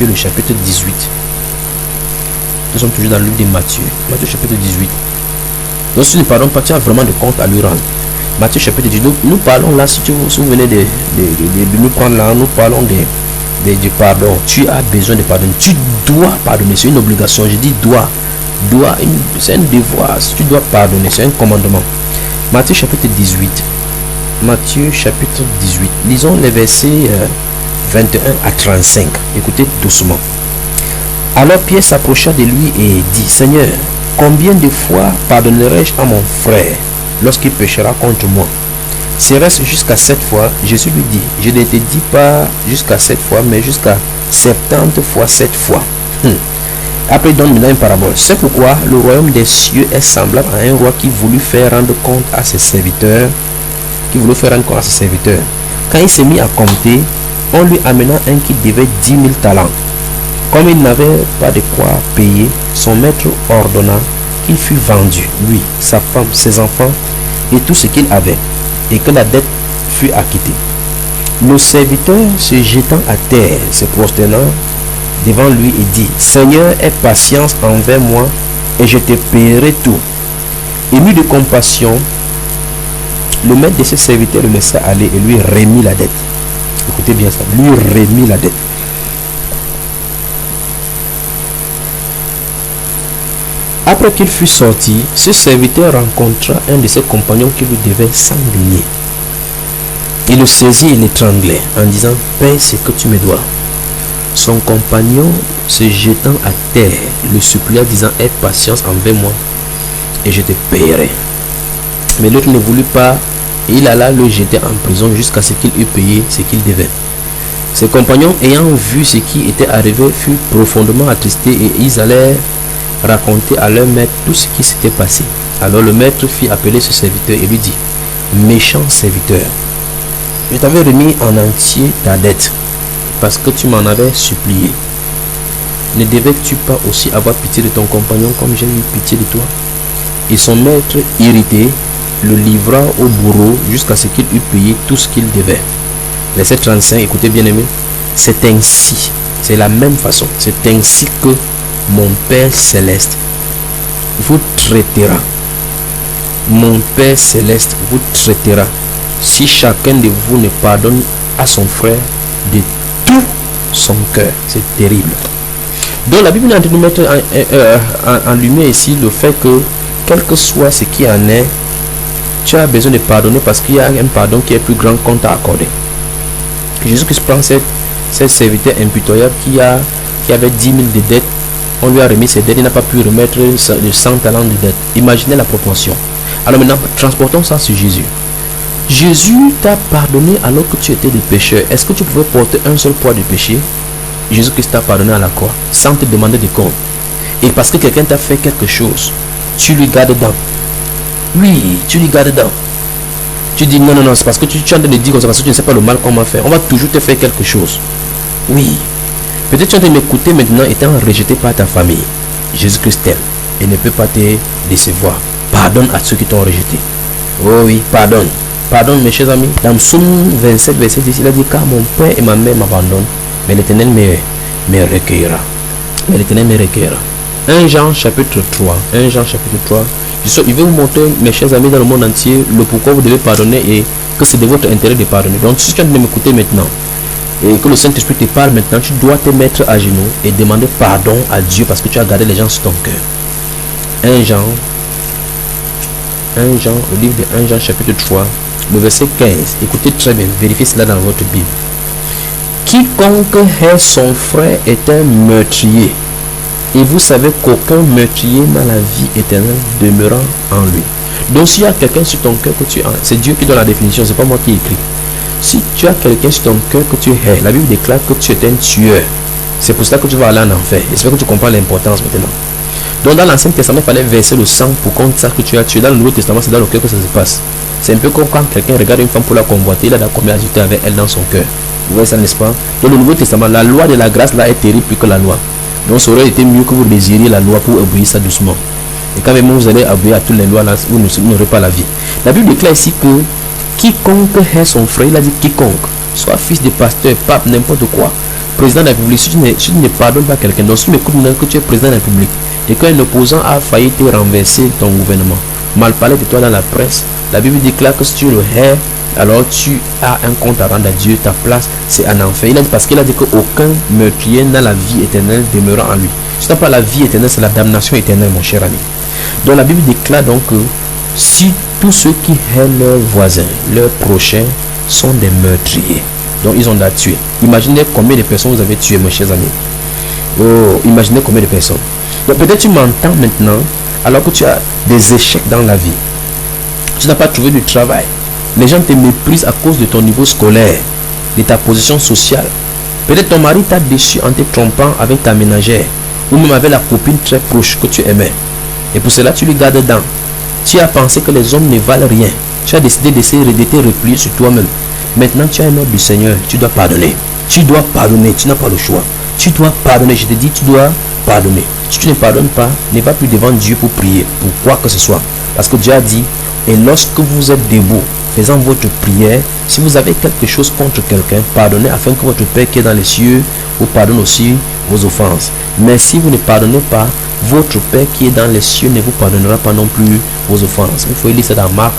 le chapitre 18. Nous sommes toujours dans le livre de Matthieu. Matthieu chapitre 18. Donc si tu ne pardonnes pas, tu as vraiment des comptes à lui rendre. Matthieu chapitre 18. Nous parlons là, si vous venez de nous prendre là, nous parlons du pardon. Tu as besoin de pardonner. Tu dois pardonner. C'est une obligation. Je dis dois. C'est un devoir. Tu dois pardonner. C'est un commandement. Matthieu chapitre 18. Matthieu chapitre 18. Lisons les versets 21 à 35. Écoutez doucement. Alors Pierre s'approcha de lui et dit: Seigneur, combien de fois pardonnerai-je à mon frère lorsqu'il péchera contre moi? Serait-ce jusqu'à 7 fois? Jésus lui dit: je ne te dis pas jusqu'à 7 fois, mais jusqu'à 70 fois 7 fois. Après, il donne maintenant une parabole. C'est pourquoi le royaume des cieux est semblable à un roi qui voulut faire rendre compte à ses serviteurs. Quand il s'est mis à compter, on lui amena un qui devait 10 000 talents. Comme il n'avait pas de quoi payer, son maître ordonna qu'il fût vendu, lui, sa femme, ses enfants et tout ce qu'il avait, et que la dette fût acquittée. Le serviteur, se jetant à terre, se prosternant devant lui et dit: Seigneur, aie patience envers moi et je te paierai tout. Ému de compassion, le maître de ses serviteurs le laissa aller et lui remit la dette. Écoutez bien ça, lui remit la dette. Après qu'il fut sorti, ce serviteur rencontra un de ses compagnons qui lui devait 100 deniers. Il le saisit et l'étranglait en disant: Paie ce que tu me dois. Son compagnon, se jetant à terre, le supplia disant: Aie patience envers moi et je te paierai. Mais l'autre ne voulut pas et il alla le jeter en prison jusqu'à ce qu'il eût payé ce qu'il devait. Ses compagnons, ayant vu ce qui était arrivé, furent profondément attristés et ils allèrent raconter à leur maître tout ce qui s'était passé. Alors le maître fit appeler ce serviteur et lui dit: Méchant serviteur, je t'avais remis en entier ta dette parce que tu m'en avais supplié. Ne devais-tu pas aussi avoir pitié de ton compagnon comme j'ai eu pitié de toi? Et son maître, irrité, le livra au bourreau jusqu'à ce qu'il eût payé tout ce qu'il devait. Verset 35, écoutez bien aimé, c'est ainsi, c'est la même façon, c'est ainsi que mon Père Céleste vous traitera. Mon Père Céleste vous traitera si chacun de vous ne pardonne à son frère de tout son cœur. C'est terrible. Donc la Bible est en train de mettre en lumière ici le fait que quel que soit ce qui en est, tu as besoin de pardonner parce qu'il y a un pardon qui est plus grand qu'on t'a accordé. Jésus-Christ prend cette serviteur impitoyable qui avait 10 000 de dettes. On lui a remis ses dettes, il n'a pas pu remettre les 100 talents de dettes. Imaginez la proportion. Alors maintenant, transportons ça sur Jésus. Jésus t'a pardonné alors que tu étais des pécheurs. Est-ce que tu pouvais porter un seul poids de péché? Jésus-Christ t'a pardonné à la croix sans te demander de compte. Et parce que quelqu'un t'a fait quelque chose, tu lui gardes dedans. Oui, tu lui gardes dedans. Tu dis non, c'est parce que tu es en train de dire comme ça parce que tu ne sais pas le mal qu'on m'a fait. On va toujours te faire quelque chose. Oui. Peut-être tu es en train de m'écouter maintenant étant rejeté par ta famille. Jésus-Christ t'aime et ne peut pas te décevoir. Pardonne à ceux qui t'ont rejeté. Oh oui, pardonne. Pardonne mes chers amis. Dans Psaume 27, verset 10, il a dit: car mon père et ma mère m'abandonnent, mais l'Éternel me recueillera. Mais l'Éternel me recueillera. 1 Jean chapitre 3. 1 Jean chapitre 3. Je vais vous montrer, mes chers amis, dans le monde entier, le pourquoi vous devez pardonner et que c'est de votre intérêt de pardonner. Donc si tu es en train de m'écouter maintenant et que le Saint-Esprit te parle maintenant, tu dois te mettre à genoux et demander pardon à Dieu parce que tu as gardé les gens sur ton cœur. 1 Jean, le livre de 1 Jean chapitre 3, le verset 15. Écoutez très bien, vérifiez cela dans votre Bible. Quiconque hait son frère est un meurtrier. Et vous savez qu'aucun meurtrier n'a la vie éternelle demeurant en lui. Donc s'il y a quelqu'un sur ton cœur que tu as, c'est Dieu qui donne la définition, c'est pas moi qui écris. Si tu as quelqu'un sur ton cœur que tu hais, la Bible déclare que tu es un tueur. C'est pour cela que tu vas aller en enfer. J'espère que tu comprends l'importance maintenant. Donc dans l'Ancien Testament, il fallait verser le sang pour qu'on sache que tu as tué. Dans le Nouveau Testament, c'est dans le cœur que ça se passe. C'est un peu comme quand quelqu'un regarde une femme pour la convoiter, il a combien ajouté avec elle dans son cœur. Vous voyez ça, n'est-ce pas? Dans le Nouveau Testament, la loi de la grâce là est terrible plus que la loi. Donc ça aurait été mieux que vous désiriez la loi pour obéir ça doucement. Et quand même vous allez obéir à toutes les lois là, vous n'aurez pas la vie. La Bible déclare ici que quiconque hait son frère, il a dit quiconque, soit fils de pasteur, pape, n'importe quoi, président de la République, si tu ne pardonnes pas quelqu'un, donc si tu m'écoutes maintenant que tu es président de la République et qu'un opposant a failli te renverser ton gouvernement, mal parler de toi dans la presse, la Bible déclare que si tu le hais, alors tu as un compte à rendre à Dieu, ta place c'est un enfer. Il a dit parce qu'il a dit qu'aucun meurtrier n'a la vie éternelle demeurant en lui. Si tu n'as pas la vie éternelle, c'est la damnation éternelle, mon cher ami. Donc la Bible déclare donc que si tous ceux qui haient leurs voisins, leurs prochains, sont des meurtriers, donc ils ont la tuer. Imaginez combien de personnes vous avez tué, mes chers amis. Oh, imaginez combien de personnes. Donc peut-être tu m'entends maintenant alors que tu as des échecs dans la vie. Tu n'as pas trouvé de travail. Les gens te méprisent à cause de ton niveau scolaire, de ta position sociale. Peut-être ton mari t'a déçu en te trompant avec ta ménagère. ou même avec la copine très proche que tu aimais. Et pour cela, tu lui gardes dedans. Tu as pensé que les hommes ne valent rien. Tu as décidé de te replier sur toi-même. Maintenant, tu as un ordre du Seigneur. Tu dois pardonner. Tu dois pardonner. Tu n'as pas le choix. Tu dois pardonner. Je te dis, tu dois pardonner. Si tu ne pardonnes pas, n'aie pas plus devant Dieu pour prier, pour quoi que ce soit. Parce que Dieu a dit, et lorsque vous êtes debout, faisant votre prière, si vous avez quelque chose contre quelqu'un, pardonnez afin que votre Père qui est dans les cieux vous pardonne aussi vos offenses. Mais si vous ne pardonnez pas, votre Père qui est dans les cieux ne vous pardonnera pas non plus vos offenses. Il faut lire ça dans Marc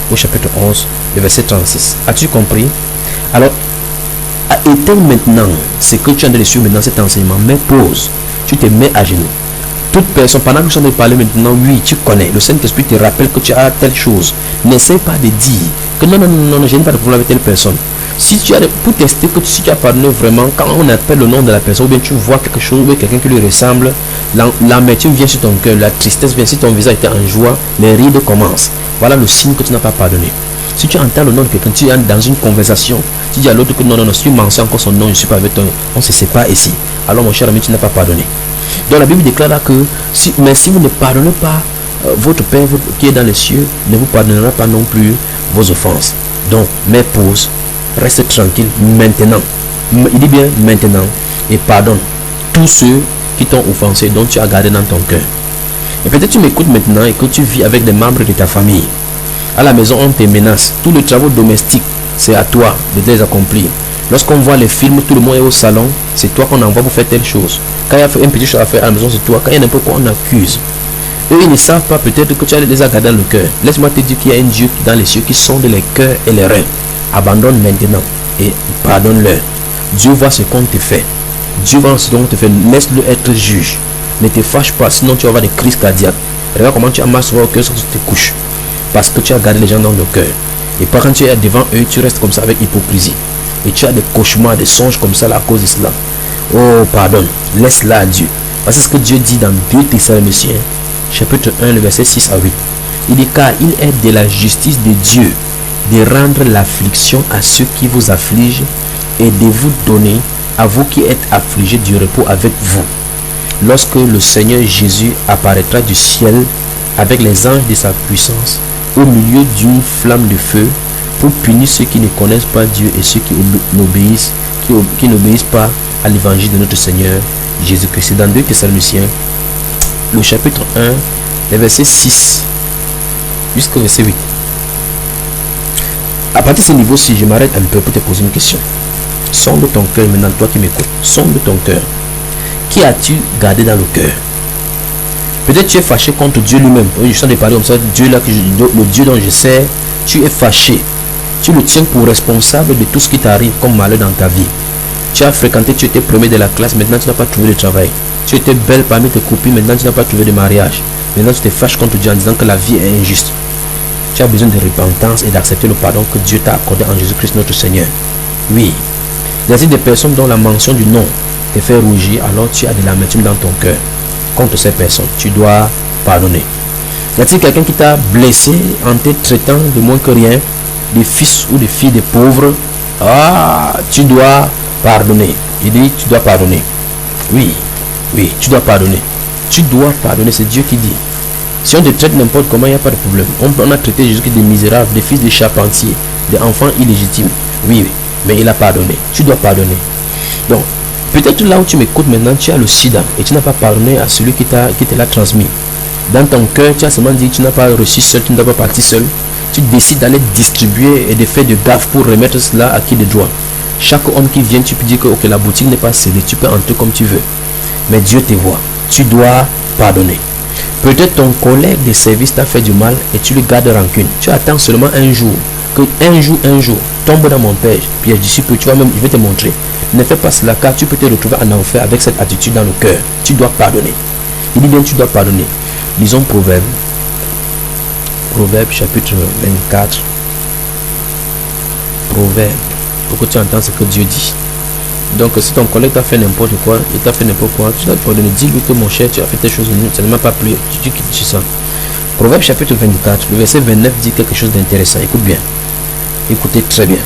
au chapitre 11, le verset 36. As-tu compris? Alors, éteins maintenant ce que tu as de suivre maintenant cet enseignement, mais pause, tu te mets à genoux. Toute personne, pendant que je suis en train de parler maintenant, oui, tu connais. Le Saint-Esprit te rappelle que tu as telle chose. N'essaie pas de dire que non, je n'ai pas de problème avec telle personne. Si tu as, pour tester que si tu as pardonné vraiment, quand on appelle le nom de la personne, ou bien tu vois quelque chose, ou bien quelqu'un qui lui ressemble, l'amertume vient sur ton cœur, la tristesse vient, si ton visage était en joie, les rides commencent. Voilà le signe que tu n'as pas pardonné. Si tu entends le nom de quelqu'un, tu es dans une conversation, tu dis à l'autre que non, si tu mentionnes encore son nom, je ne suis pas avec toi, on se sépare ici. Alors mon cher ami, tu n'as pas pardonné. Donc la Bible déclare là que si vous ne pardonnez pas, votre Père qui est dans les cieux ne vous pardonnera pas non plus vos offenses. Donc, mets pause, reste tranquille maintenant. Il dit bien maintenant. Et pardonne tous ceux qui t'ont offensé, dont tu as gardé dans ton cœur. Et peut-être tu m'écoutes maintenant et que tu vis avec des membres de ta famille. À la maison, on te menace. Tous les travaux domestiques, c'est à toi de les accomplir. Lorsqu'on voit les films, tout le monde est au salon, c'est toi qu'on envoie pour faire telle chose. Quand il y a un petit chose à faire à la maison, c'est toi. Quand il y a n'importe quoi, on accuse. Eux, ils ne savent pas peut-être que tu as les as gardés dans le cœur. Laisse-moi te dire qu'il y a un Dieu dans les cieux qui sonde les cœurs et les reins. Abandonne maintenant et pardonne-leur. Dieu voit ce qu'on te fait. Dieu voit ce qu'on te fait. Laisse-le être juge. Ne te fâche pas, sinon tu vas avoir des crises cardiaques. Regarde comment tu as mal souvent au cœur quand tu te couches. Parce que tu as gardé les gens dans le cœur. Et pas quand tu es devant eux, tu restes comme ça avec hypocrisie. Et tu as des cauchemars, des songes comme ça là, à cause de cela. Oh, pardonne. Laisse-la à Dieu. Parce que ce que Dieu dit dans 2 Thessaloniciens, chapitre 1, le verset 6 à 8. Il dit, car il est de la justice de Dieu de rendre l'affliction à ceux qui vous affligent et de vous donner, à vous qui êtes affligés, du repos avec vous. Lorsque le Seigneur Jésus apparaîtra du ciel avec les anges de sa puissance au milieu d'une flamme de feu pour punir ceux qui ne connaissent pas Dieu et ceux qui n'obéissent pas à l'évangile de notre Seigneur Jésus-Christ. C'est dans 2 Thessaloniciens, le chapitre 1, les versets 6 jusqu'au verset 8. À partir de ce niveau-ci, je m'arrête un peu pour te poser une question. Sonde ton cœur maintenant, toi qui m'écoutes. Sonde ton cœur. Qui as-tu gardé dans le cœur? Peut-être tu es fâché contre Dieu lui-même. Oui, je suis en train de parler comme ça. Dieu là, le Dieu dont je sais, tu es fâché. Tu le tiens pour responsable de tout ce qui t'arrive comme malheur dans ta vie. Tu as fréquenté, tu étais premier de la classe, maintenant tu n'as pas trouvé de travail. Tu étais belle parmi tes copines, maintenant tu n'as pas trouvé de mariage. Maintenant tu te fâches contre Dieu en disant que la vie est injuste. Tu as besoin de repentance et d'accepter le pardon que Dieu t'a accordé en Jésus-Christ notre Seigneur. Oui. Il y a des personnes dont la mention du nom te fait rougir, alors tu as de l'amertume dans ton cœur contre ces personnes. Tu dois pardonner. Y a-t-il quelqu'un qui t'a blessé en te traitant de moins que rien, des fils ou des filles des pauvres? Ah, tu dois pardonner. Il dit, tu dois pardonner. Oui, tu dois pardonner. Tu dois pardonner, c'est Dieu qui dit. Si on te traite n'importe comment, il n'y a pas de problème. On a traité Jésus des misérables, des fils des charpentiers, des enfants illégitimes. Oui, mais il a pardonné. Tu dois pardonner. Donc, peut-être là où tu m'écoutes maintenant, tu as le sida et tu n'as pas pardonné à celui qui te l'a transmis. Dans ton cœur, tu as seulement dit que tu n'as pas reçu seul, tu n'as pas parti seul. Tu décides d'aller distribuer et de faire de gaffe pour remettre cela à qui de droit. Chaque homme qui vient, tu peux dire que ok, la boutique n'est pas scellée, tu peux entrer comme tu veux. Mais Dieu te voit. Tu dois pardonner. Peut-être ton collègue de service t'a fait du mal et tu lui gardes rancune. Tu attends seulement un jour. Que un jour, tombe dans mon piège. Piège disciple, tu vois même, je vais te montrer. Ne fais pas cela car tu peux te retrouver en enfer avec cette attitude dans le cœur. Tu dois pardonner. Il dit bien, tu dois pardonner. Lisons Proverbe. Proverbe chapitre 24. Proverbe. Pour que tu entends ce que Dieu dit. Donc si ton collègue t'a fait n'importe quoi, il t'a fait n'importe quoi, tu dois pardonner. Dis-lui que mon cher, tu as fait des choses, ça ne m'a pas plu. Tu dis ça. Proverbe chapitre 24, le verset 29 dit quelque chose d'intéressant. Écoute bien. Écoutez très bien.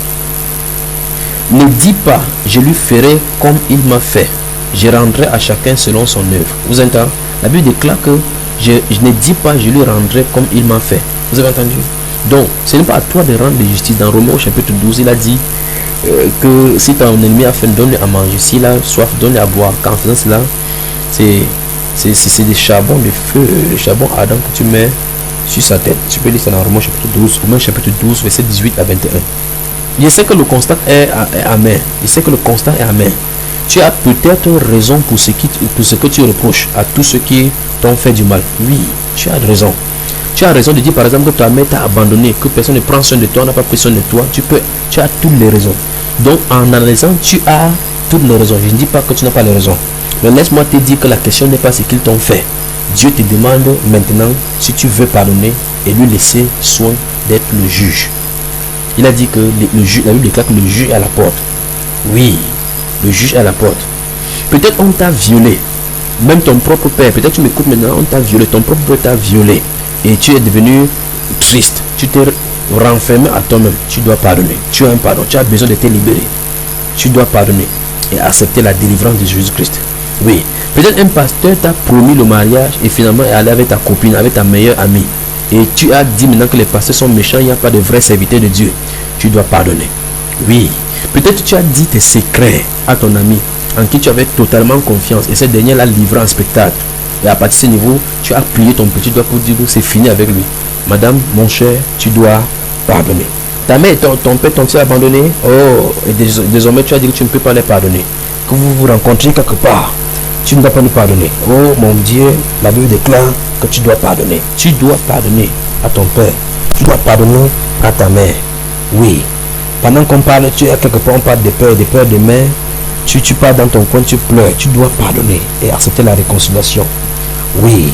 Ne dis pas, je lui ferai comme il m'a fait. je rendrai à chacun selon son œuvre. Vous entendez? La Bible déclare que je ne dis pas je lui rendrai comme il m'a fait. Vous avez entendu? Donc, ce n'est pas à toi de rendre de justice. Dans Romains chapitre 12, il a dit que si ton ennemi a faim, donne-lui à manger. S'il a soif, donne-lui à boire. Quand en faisant cela, c'est des charbons de feu, le charbon ardent que tu mets sur sa tête. Tu peux lire ça dans Romains chapitre 12, Romains chapitre 12, verset 18 à 21. Je sais que le constat est amer. Je sais que le constat est amer. Tu as peut-être raison pour ce que tu reproches à tous ceux qui t'ont fait du mal. Oui, tu as raison. Tu as raison de dire par exemple que ta mère t'a abandonné, que personne ne prend soin de toi, n'a pas pris soin de toi. Tu as toutes les raisons. Donc en analysant, tu as toutes les raisons. Je ne dis pas que tu n'as pas les raisons. Mais laisse-moi te dire que la question n'est pas ce qu'ils t'ont fait. Dieu te demande maintenant si tu veux pardonner et lui laisser soin d'être le juge. Il a dit que le juge, la Bible déclare que le juge est à la porte. Oui, le juge est à la porte. Peut-être on t'a violé. Même ton propre père, peut-être tu m'écoutes maintenant, on t'a violé, ton propre père t'a violé. Et tu es devenu triste. Tu t'es renfermé à toi-même. Tu dois pardonner. Tu as un pardon. Tu as besoin de te libérer. Tu dois pardonner et accepter la délivrance de Jésus-Christ. Oui. Peut-être un pasteur t'a promis le mariage et finalement est allé avec ta copine, avec ta meilleure amie. Et tu as dit maintenant que les pasteurs sont méchants, il n'y a pas de vrais serviteurs de Dieu. Tu dois pardonner. Oui. Peut-être tu as dit tes secrets à ton ami en qui tu avais totalement confiance et cette dernière l'a livré en spectacle. Et à partir de ce niveau, tu as plié ton petit doigt pour dire que c'est fini avec lui. Madame, mon cher, tu dois pardonner. Ta mère et ton père t'ont-ils abandonné? Oh, et désormais tu as dit que tu ne peux pas les pardonner. Que vous vous rencontrez quelque part, tu ne dois pas nous pardonner. Oh mon Dieu, la Bible déclare que tu dois pardonner. Tu dois pardonner à ton père. Tu dois pardonner à ta mère. Oui. Pendant qu'on parle, tu es quelque part, on parle de père et de mère. Tu pars dans ton coin, tu pleures. Tu dois pardonner et accepter la réconciliation. Oui.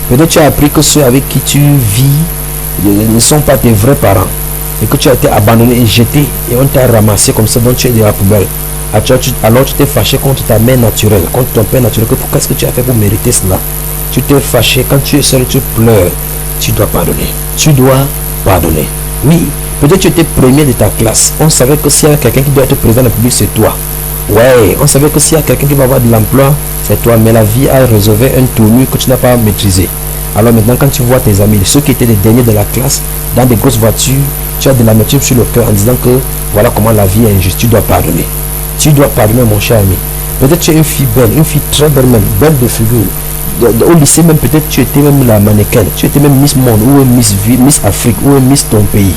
Peut-être tu as appris que ceux avec qui tu vis ne sont pas tes vrais parents. Et que tu as été abandonné et jeté. Et on t'a ramassé comme ça, donc tu es dans la poubelle. Alors tu t'es fâché contre ta mère naturelle, contre ton père naturel. Qu'est-ce que tu as fait pour mériter cela? Tu t'es fâché. Quand tu es seul, tu pleures. Tu dois pardonner. Tu dois pardonner. Oui. Peut-être tu étais premier de ta classe. On savait que s'il y a quelqu'un qui doit être présent dans le public, c'est toi. Ouais, on savait que s'il y a quelqu'un qui va avoir de l'emploi, c'est toi. Mais la vie a réservé un tournure que tu n'as pas maîtrisé. Alors maintenant, quand tu vois tes amis, ceux qui étaient les derniers de la classe, dans des grosses voitures, tu as de l'amertume sur le cœur en disant que voilà comment la vie est injuste. Tu dois pardonner. Tu dois pardonner, mon cher ami. Peut-être tu es une fille belle, une fille très belle même, belle de figure. Au lycée même, peut-être tu étais même la mannequin. Tu étais même Miss Monde, ou Miss Vie, Miss Afrique, ou Miss ton pays.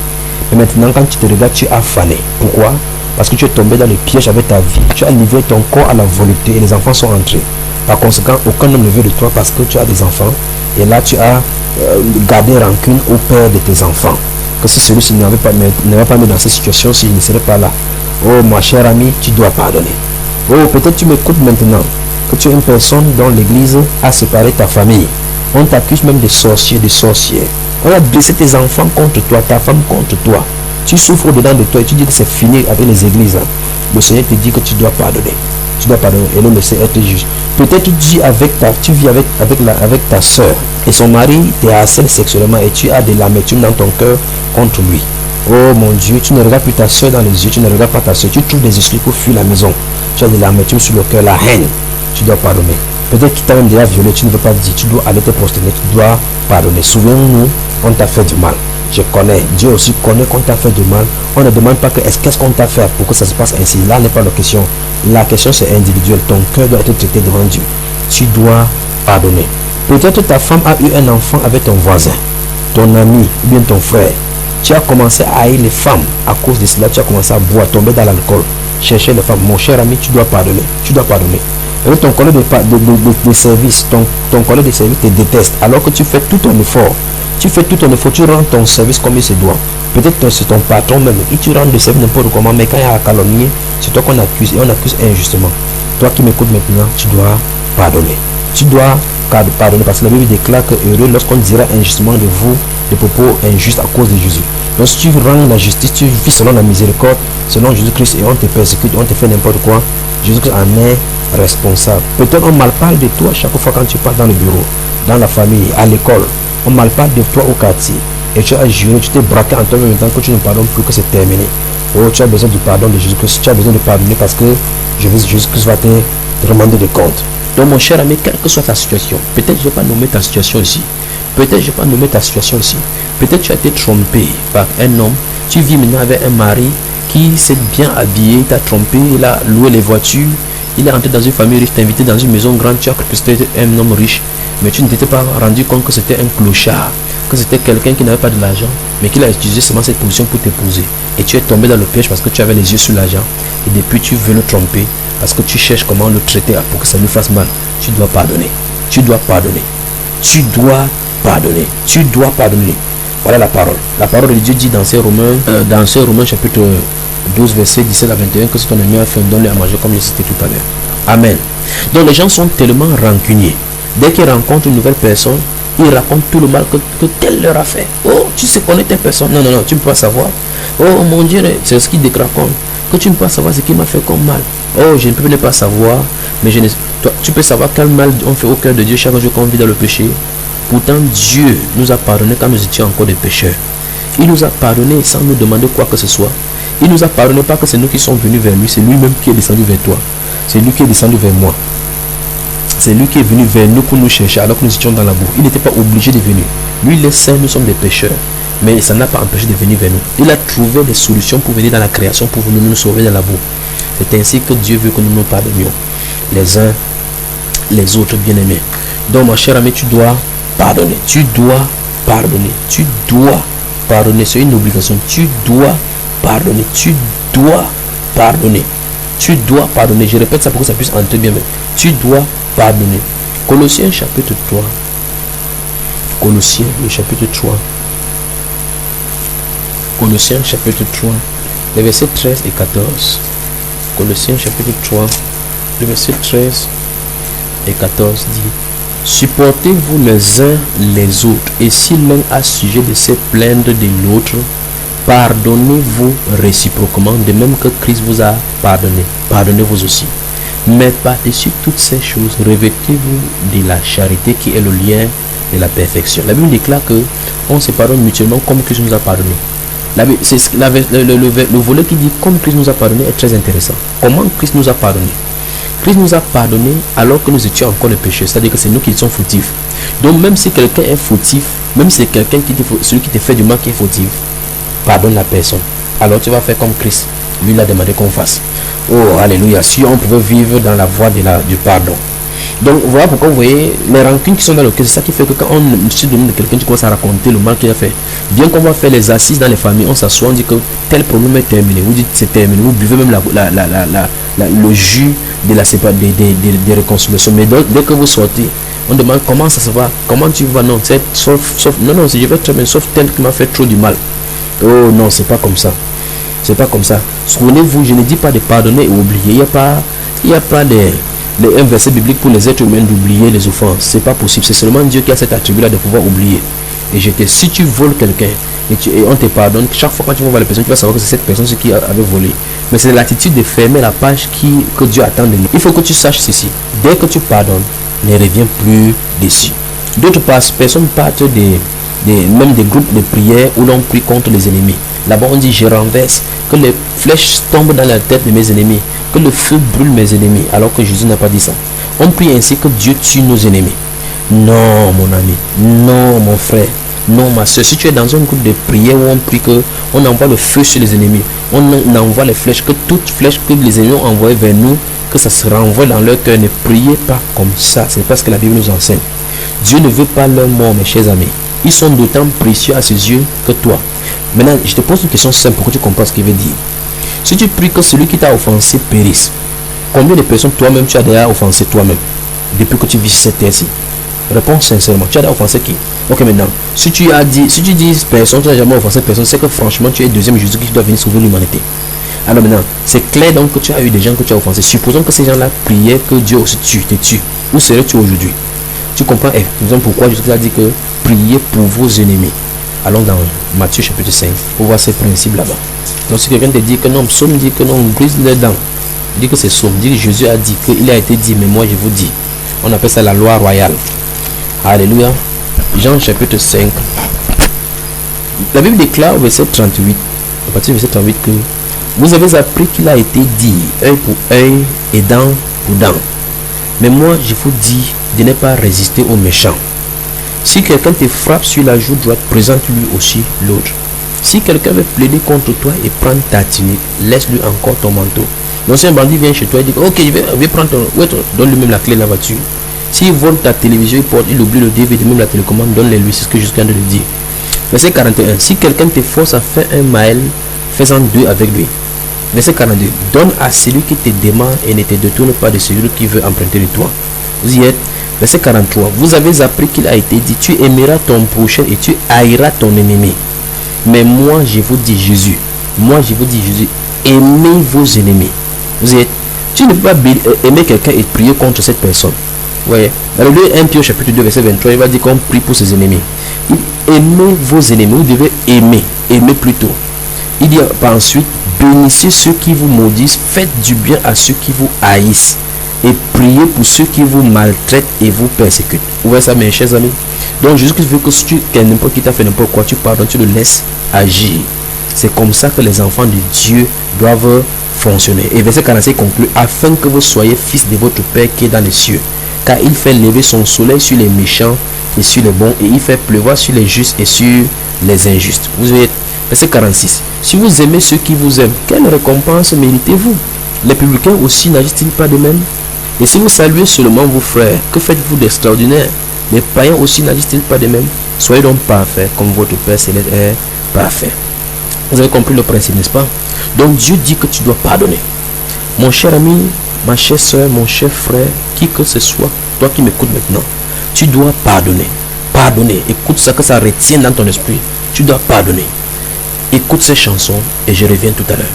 Mais maintenant, quand tu te regardes, tu as fané. Pourquoi? Parce que tu es tombé dans le piège avec ta vie. Tu as livré ton corps à la volupté et les enfants sont entrés. Par conséquent, aucun homme ne veut de toi parce que tu as des enfants. Et là, tu as gardé rancune au père de tes enfants. Que si celui-ci n'avait pas mis dans cette situation, s'il ne serait pas là. Oh, ma chère amie, tu dois pardonner. Oh, peut-être tu m'écoutes maintenant. Que tu es une personne dont l'église a séparé ta famille. On t'accuse même de sorciers, de sorcières. On a blessé tes enfants contre toi, ta femme contre toi. Tu souffres au-dedans de toi et tu dis que c'est fini avec les églises. Le Seigneur te dit que tu dois pardonner. Tu dois pardonner et le laisser être juge. Peut-être tu vis avec ta soeur et son mari te harcèle sexuellement et tu as de l'amertume dans ton cœur contre lui. Oh mon Dieu, tu ne regardes plus ta soeur dans les yeux, tu ne regardes pas ta soeur, tu trouves des excuses pour fuir la maison. Tu as de l'amertume sur le cœur, la haine. Tu dois pardonner. Peut-être qu'il t'a même déjà violé, tu ne veux pas dire, tu dois aller te prosterner, tu dois pardonner. Souviens-nous, on t'a fait du mal. Je connais, Dieu aussi connaît qu'on t'a fait du mal. On ne demande pas qu'est-ce qu'on t'a fait pour que ça se passe ainsi. Là n'est pas la question. La question c'est individuel. Ton cœur doit être traité devant Dieu. Tu dois pardonner. Peut-être ta femme a eu un enfant avec ton voisin, ton ami ou bien ton frère. Tu as commencé à haïr les femmes. À cause de cela, tu as commencé à boire, tomber dans l'alcool, chercher les femmes. Mon cher ami, tu dois pardonner. Tu dois pardonner. Et ton collègue de service, ton collègue de service te déteste alors que tu fais tout ton effort. Tu fais tout ton effort, tu rends ton service comme il se doit. Peut-être que c'est ton patron même et tu rends le service n'importe comment, mais quand il y a à calomnier, c'est toi qu'on accuse et on accuse injustement. Toi qui m'écoutes maintenant, tu dois pardonner. Tu dois pardonner parce que la Bible déclare que heureux lorsqu'on dira injustement de vous des propos injustes à cause de Jésus. Donc si tu rends la justice, tu vis selon la miséricorde, selon Jésus-Christ et on te persécute, on te fait n'importe quoi, Jésus-Christ en est responsable. Peut-être on malparle de toi chaque fois quand tu passes dans le bureau, dans la famille, à l'école. On malparle de toi au quartier. Et tu as juré, tu t'es braqué en toi-même tant que tu ne pardonnes plus, que c'est terminé. Oh, tu as besoin du pardon de Jésus-Christ. Tu as besoin de pardonner parce que Jésus-Christ va te demander de compte. Donc mon cher ami, quelle que soit ta situation, peut-être je ne vais pas nommer ta situation ici. Peut-être je ne vais pas nommer ta situation ici. Peut-être tu as été trompé par un homme. Tu vis maintenant avec un mari qui s'est bien habillé, t'a trompé, il a loué les voitures, il est entré dans une famille riche, t'a invité dans une maison grande, tu as cru que c'était un homme riche, mais tu ne t'étais pas rendu compte que c'était un clochard, que c'était quelqu'un qui n'avait pas de l'argent, mais qui a utilisé seulement cette position pour t'épouser. Et tu es tombé dans le piège parce que tu avais les yeux sur l'argent, et depuis tu veux le tromper, parce que tu cherches comment le traiter pour que ça lui fasse mal. Tu dois pardonner. Tu dois pardonner. Tu dois pardonner. Tu dois pardonner. Voilà la parole. La parole de Dieu dit dans ces Romains chapitre 12 verset 17 à 21 que si ton ami a faim, donne-lui à manger comme je citais tout à l'heure. Amen. Donc les gens sont tellement rancuniers. Dès qu'ils rencontrent une nouvelle personne, ils racontent tout le mal que tel leur a fait. Oh, tu sais connaître telle personne. Non, tu ne peux pas savoir. Oh mon Dieu, c'est ce qu'ils racontent. Que tu ne peux pas savoir ce qui m'a fait comme mal. Oh, je ne peux pas savoir. Mais toi, tu peux savoir quel mal on fait au cœur de Dieu chaque jour qu'on vit dans le péché. Pourtant, Dieu nous a pardonné quand nous étions encore des pécheurs. Il nous a pardonné sans nous demander quoi que ce soit. Il nous a pardonné pas que c'est nous qui sommes venus vers lui, c'est lui-même qui est descendu vers toi. C'est lui qui est descendu vers moi. C'est lui qui est venu vers nous pour nous chercher alors que nous étions dans la boue. Il n'était pas obligé de venir. Lui, il est saint, nous sommes des pécheurs. Mais ça n'a pas empêché de venir vers nous. Il a trouvé des solutions pour venir dans la création, pour venir nous sauver dans la boue. C'est ainsi que Dieu veut que nous nous pardonnions. Les uns, les autres bien-aimés. Donc, mon cher ami, tu dois pardonner. Tu dois pardonner. Tu dois pardonner. C'est une obligation. Tu dois pardonner. Tu dois pardonner. Tu dois pardonner. Je répète ça pour que ça puisse entrer bien. Tu dois pardonner. Colossiens chapitre 3. Colossiens, le chapitre 3. Colossiens chapitre 3, les versets 13 et 14. Colossiens chapitre 3, le verset 13 et 14 dit: supportez-vous les uns les autres, et si l'un a sujet de se plaindre de l'autre, pardonnez-vous réciproquement, de même que Christ vous a pardonné. Pardonnez-vous aussi. Mais par-dessus toutes ces choses, revêtez-vous de la charité qui est le lien de la perfection. La Bible déclare que on se pardonne mutuellement comme Christ nous a pardonné. Le volet qui dit comme Christ nous a pardonné est très intéressant. Comment Christ nous a pardonné? Christ nous a pardonné alors que nous étions encore les pécheurs, c'est-à-dire que c'est nous qui sommes fautifs. Donc même si quelqu'un est fautif, même si c'est quelqu'un celui qui te fait du mal qui est fautif, pardonne la personne. Alors tu vas faire comme Christ lui l'a demandé qu'on fasse. Oh alléluia, si on pouvait vivre dans la voie du pardon. Donc voilà pourquoi vous voyez les rancunes qui sont dans le cœur. C'est ça qui fait que quand on se demande de quelqu'un, tu commences à raconter le mal qu'il a fait. Bien qu'on va faire les assises dans les familles, on s'assoit, on dit que tel problème est terminé. Vous dites c'est terminé, vous buvez même le jus de la des réconciliations. Mais dès que vous sortez, on demande comment ça se va, comment tu vas. Non, sauf non, je vais très bien, sauf tel qui m'a fait trop du mal. Oh non, c'est pas comme ça. C'est pas comme ça. Souvenez-vous, je ne dis pas de pardonner et oublier. Il n'y a pas un verset biblique pour les êtres humains d'oublier les offenses. C'est pas possible. C'est seulement Dieu qui a cet attribut-là de pouvoir oublier. Et si tu voles quelqu'un et on te pardonne, chaque fois quand tu vas voir la personne, tu vas savoir que c'est cette personne qui avait volé. Mais c'est l'attitude de fermer la page que Dieu attend de nous. Il faut que tu saches ceci. Dès que tu pardonnes, ne reviens plus dessus. D'autres personnes partent même des groupes de prière où l'on prie contre les ennemis. Là-bas on dit je renverse, que les flèches tombent dans la tête de mes ennemis, que le feu brûle mes ennemis, alors que Jésus n'a pas dit ça. On prie ainsi que Dieu tue nos ennemis. Non mon ami, non mon frère, non ma soeur. Si tu es dans un groupe de prière où on prie que on envoie le feu sur les ennemis, on envoie les flèches, que toutes flèches que les ennemis ont envoyées vers nous, que ça se renvoie dans leur cœur. Ne priez pas comme ça, c'est parce que la Bible nous enseigne. Dieu ne veut pas leur mort, mes chers amis. Ils sont d'autant précieux à ses yeux que toi. Maintenant, je te pose une question simple pour que tu comprennes ce qu'il veut dire. Si tu pries que celui qui t'a offensé périsse, combien de personnes toi-même tu as déjà offensé toi-même depuis que tu vis cette terre-ci? Réponds sincèrement. Tu as déjà offensé qui? Ok, maintenant, si tu dis personne, tu n'as jamais offensé personne, c'est que franchement tu es le deuxième Jésus qui doit venir sauver l'humanité. Alors maintenant, c'est clair donc que tu as eu des gens que tu as offensés. Supposons que ces gens-là priaient que Dieu aussi te tue. Où serais-tu aujourd'hui? Tu comprends exemple pourquoi Jésus a dit que priez pour vos ennemis. Allons dans Matthieu chapitre 5 pour voir ces principes là-bas. Donc si quelqu'un te dit que non, Psaume dit que non, brise les dents, dit que c'est Psaume, dit que Jésus a dit qu'il a été dit, mais moi je vous dis. On appelle ça la loi royale. Alléluia. Jean chapitre 5. La Bible déclare au verset 38, à partir du verset 38 que vous avez appris qu'il a été dit œil pour œil et dent pour dent. Mais moi, je vous dis de ne pas résister aux méchants. Si quelqu'un te frappe sur la joue droite, présente-lui aussi l'autre. Si quelqu'un veut plaider contre toi et prendre ta tunique, laisse-lui encore ton manteau. Donc si un bandit vient chez toi et dit ok, je vais prendre ton... Ouais, donne-lui même la clé de la voiture. S'il vole ta télévision, il oublie le DVD, même la télécommande, donne-le lui, c'est ce que je viens de le dire. Verset 41. Si quelqu'un te force à faire un maël, fais-en deux avec lui. Verset 42. Donne à celui qui te demande et ne te détourne pas de celui qui veut emprunter de toi. Vous y êtes. Verset 43. Vous avez appris qu'il a été dit, tu aimeras ton prochain et tu haïras ton ennemi. Mais moi je vous dis Jésus, aimez vos ennemis. Vous y êtes. Tu ne peux pas aimer quelqu'un et prier contre cette personne. Ouais. Dans le 2 1 Pierre chapitre 2 verset 23, il va dire qu'on prie pour ses ennemis. Aimez vos ennemis, vous devez aimer plutôt. Il dit par ensuite, bénissez ceux qui vous maudissent, faites du bien à ceux qui vous haïssent et priez pour ceux qui vous maltraitent et vous persécutent. Vous voyez ça mes chers amis? Donc Jésus-Christ veut que n'importe qui t'a fait n'importe quoi, tu pardonnes, tu le laisses agir. C'est comme ça que les enfants de Dieu doivent fonctionner. Et verset 45 conclut, afin que vous soyez fils de votre Père qui est dans les cieux, car il fait lever son soleil sur les méchants et sur les bons, et il fait pleuvoir sur les justes et sur les injustes. Vous voyez, verset 46. Si vous aimez ceux qui vous aiment, quelle récompense méritez-vous? Les publicains aussi n'agissent-ils pas de même? Et si vous saluez seulement vos frères, que faites-vous d'extraordinaire? Les païens aussi n'agissent-ils pas de même? Soyez donc parfaits comme votre Père céleste est parfait. Vous avez compris le principe, n'est-ce pas? Donc Dieu dit que tu dois pardonner. Mon cher ami, ma chère soeur, mon cher frère, qui que ce soit, toi qui m'écoutes maintenant, tu dois pardonner. Pardonner. Écoute ça, que ça retienne dans ton esprit. Tu dois pardonner. Écoute ces chansons et je reviens tout à l'heure.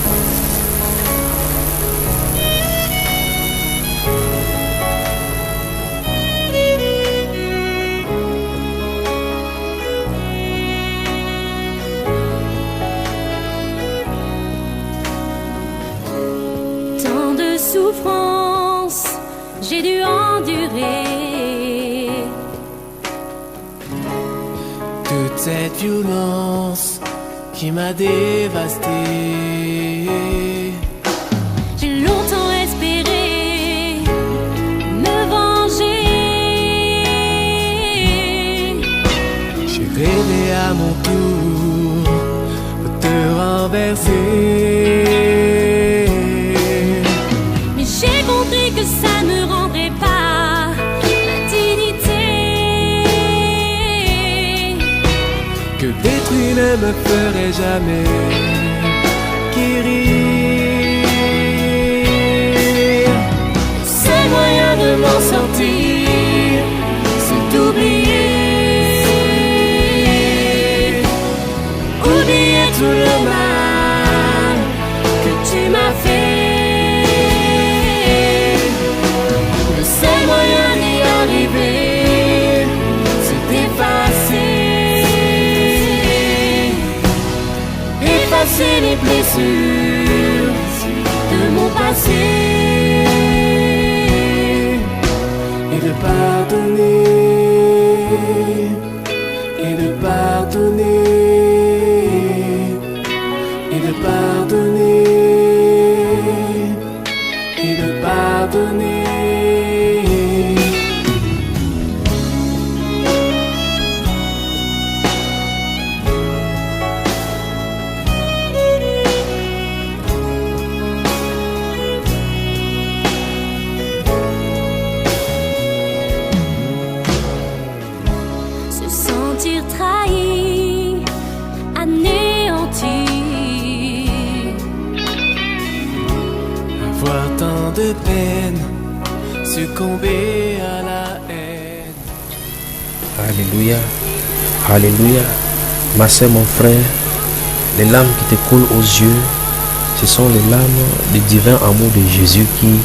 Tant de souffrances, j'ai dû endurer. Toute cette violence qui m'a dévasté. J'ai longtemps espéré me venger. J'ai rêvé à mon tour de te renverser. Mais j'ai compris que ça ne rendrait pas ma dignité. Que détruire ne me ferait jamais guérir. Le seul moyen de m'en sortir, c'est d'oublier. Oublier tout le mal que tu m'as fait. Le seul moyen d'y arriver, c'est d'effacer. Effacer les blessures de mon passé et de pardonner, et de pardonner, et de pardonner, et de pardonner. Se sentir trahi, anéanti, avoir tant de peine, succomber à la haine. Alléluia. Alléluia. Ma soeur, mon frère, les larmes qui te coulent aux yeux, ce sont les larmes du divin amour de Jésus qui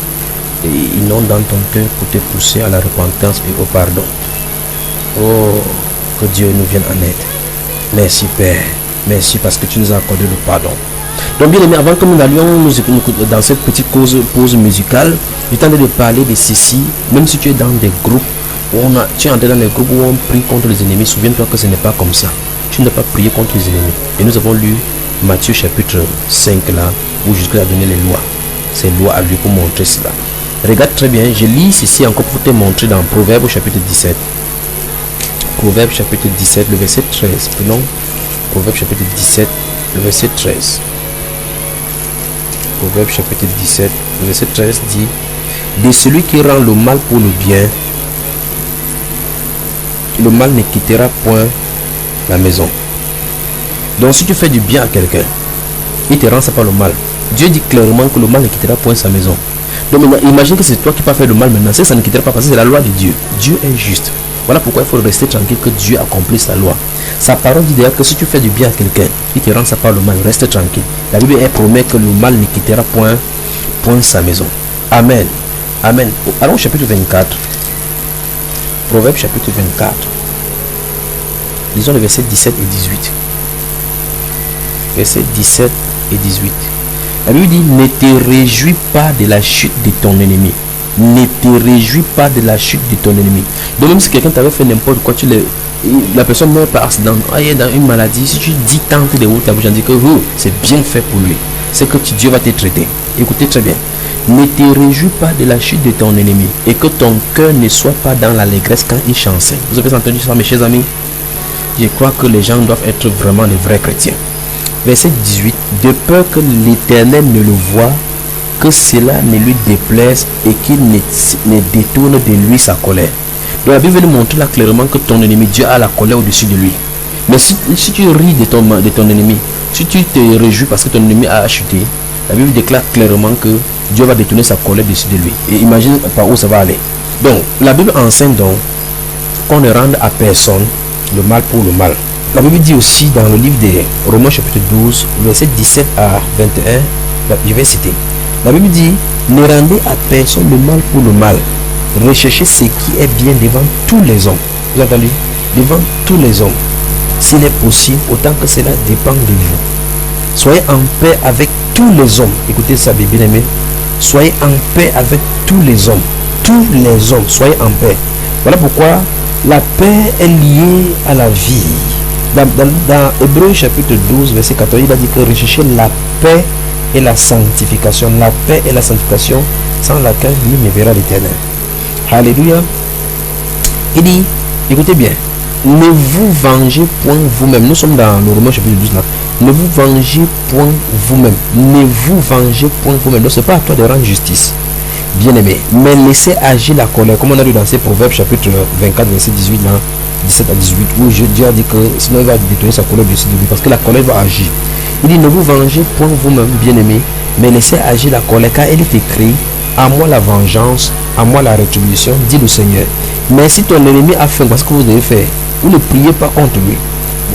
inondent dans ton cœur pour te pousser à la repentance et au pardon. Oh, que Dieu nous vienne en aide. Merci Père. Merci parce que tu nous as accordé le pardon. Donc bien aimé, avant que nous allions dans cette petite pause musicale, je t'entends de parler de ceci. Même si tu es dans des groupes où tu es entré dans les groupes où on prie contre les ennemis, souviens-toi que ce n'est pas comme ça. Tu ne dois pas prier contre les ennemis. Et nous avons lu Matthieu chapitre 5 là, où Jésus a donné les lois. Ces lois à lui pour montrer cela. Regarde très bien, je lis ceci encore pour te montrer dans Proverbe chapitre 17. Proverbe chapitre 17, le verset 13. Prenons Proverbe chapitre 17, le verset 13. Proverbe chapitre 17, le verset 13 dit: de celui qui rend le mal pour le bien, le mal ne quittera point la maison. Donc si tu fais du bien à quelqu'un, il te rend ça par le mal. Dieu dit clairement que le mal ne quittera point sa maison. Donc maintenant, imagine que c'est toi qui vas faire le mal maintenant. Ça ne quittera pas parce que c'est la loi de Dieu. Dieu est juste. Voilà pourquoi il faut rester tranquille que Dieu accomplisse sa loi. Sa parole dit d'ailleurs que si tu fais du bien à quelqu'un, il te rend ça par le mal. Reste tranquille. La Bible elle promet que le mal ne quittera point sa maison. Amen. Amen. Allons au chapitre 24. Proverbe chapitre 24. Lisons les versets 17 et 18. Versets 17 et 18. La Bible dit: ne te réjouis pas de la chute de ton ennemi. Ne te réjouis pas de la chute de ton ennemi. Donc même si quelqu'un t'avait fait n'importe quoi, la personne meurt par accident, il est dans une maladie, si tu dis tente de haut ta bouche, on dit que c'est bien fait pour lui. C'est que Dieu va te traiter. Écoutez très bien. Ne te réjouis pas de la chute de ton ennemi et que ton cœur ne soit pas dans l'allégresse quand il chancelle. Vous avez entendu ça, mes chers amis? Je crois que les gens doivent être vraiment des vrais chrétiens. Verset 18. De peur que l'Éternel ne le voie, que cela ne lui déplaise et qu'il ne détourne de lui sa colère. Donc la Bible nous montre là clairement que ton ennemi, Dieu a la colère au-dessus de lui. Mais si tu ris de ton ennemi, si tu te réjouis parce que ton ennemi a chuté, la Bible déclare clairement que Dieu va détourner sa colère dessus de lui. Et imagine par où ça va aller. Donc la Bible enseigne donc qu'on ne rende à personne le mal pour le mal. La Bible dit aussi dans le livre de Romains chapitre 12, verset 17 à 21, je vais citer. La Bible dit: ne rendez à personne le mal pour le mal. Recherchez ce qui est bien devant tous les hommes. Vous avez entendu? Devant tous les hommes. S'il est possible, autant que cela dépend de vous. Soyez en paix avec tous les hommes. Écoutez ça, bien aimé. Soyez en paix avec tous les hommes. Tous les hommes, soyez en paix. Voilà pourquoi la paix est liée à la vie. Dans Hébreux chapitre 12, verset 14, il a dit que recherchez la paix et la sanctification. La paix et la sanctification sans laquelle nul ne verra l'Éternel. Alléluia. Il dit, écoutez bien, ne vous vengez point vous-même. Nous sommes dans le Romains chapitre 12 là. Ne vous vengez point vous-même. Ne vous vengez point vous-même. Donc ce n'est pas à toi de rendre justice, bien aimé, mais laissez agir la colère. Comme on a lu dans ces Proverbes chapitre 24, verset 18 là, 17 à 18, où Dieu a dit que sinon il va détourner sa colère dessus de lui, parce que la colère va agir. Il dit: ne vous vengez point vous-même, bien aimé, mais laissez agir la colère, car il est écrit: à moi la vengeance, à moi la rétribution, dit le Seigneur. Mais si ton ennemi a faim, parce que vous devez faire, vous ne priez pas contre lui.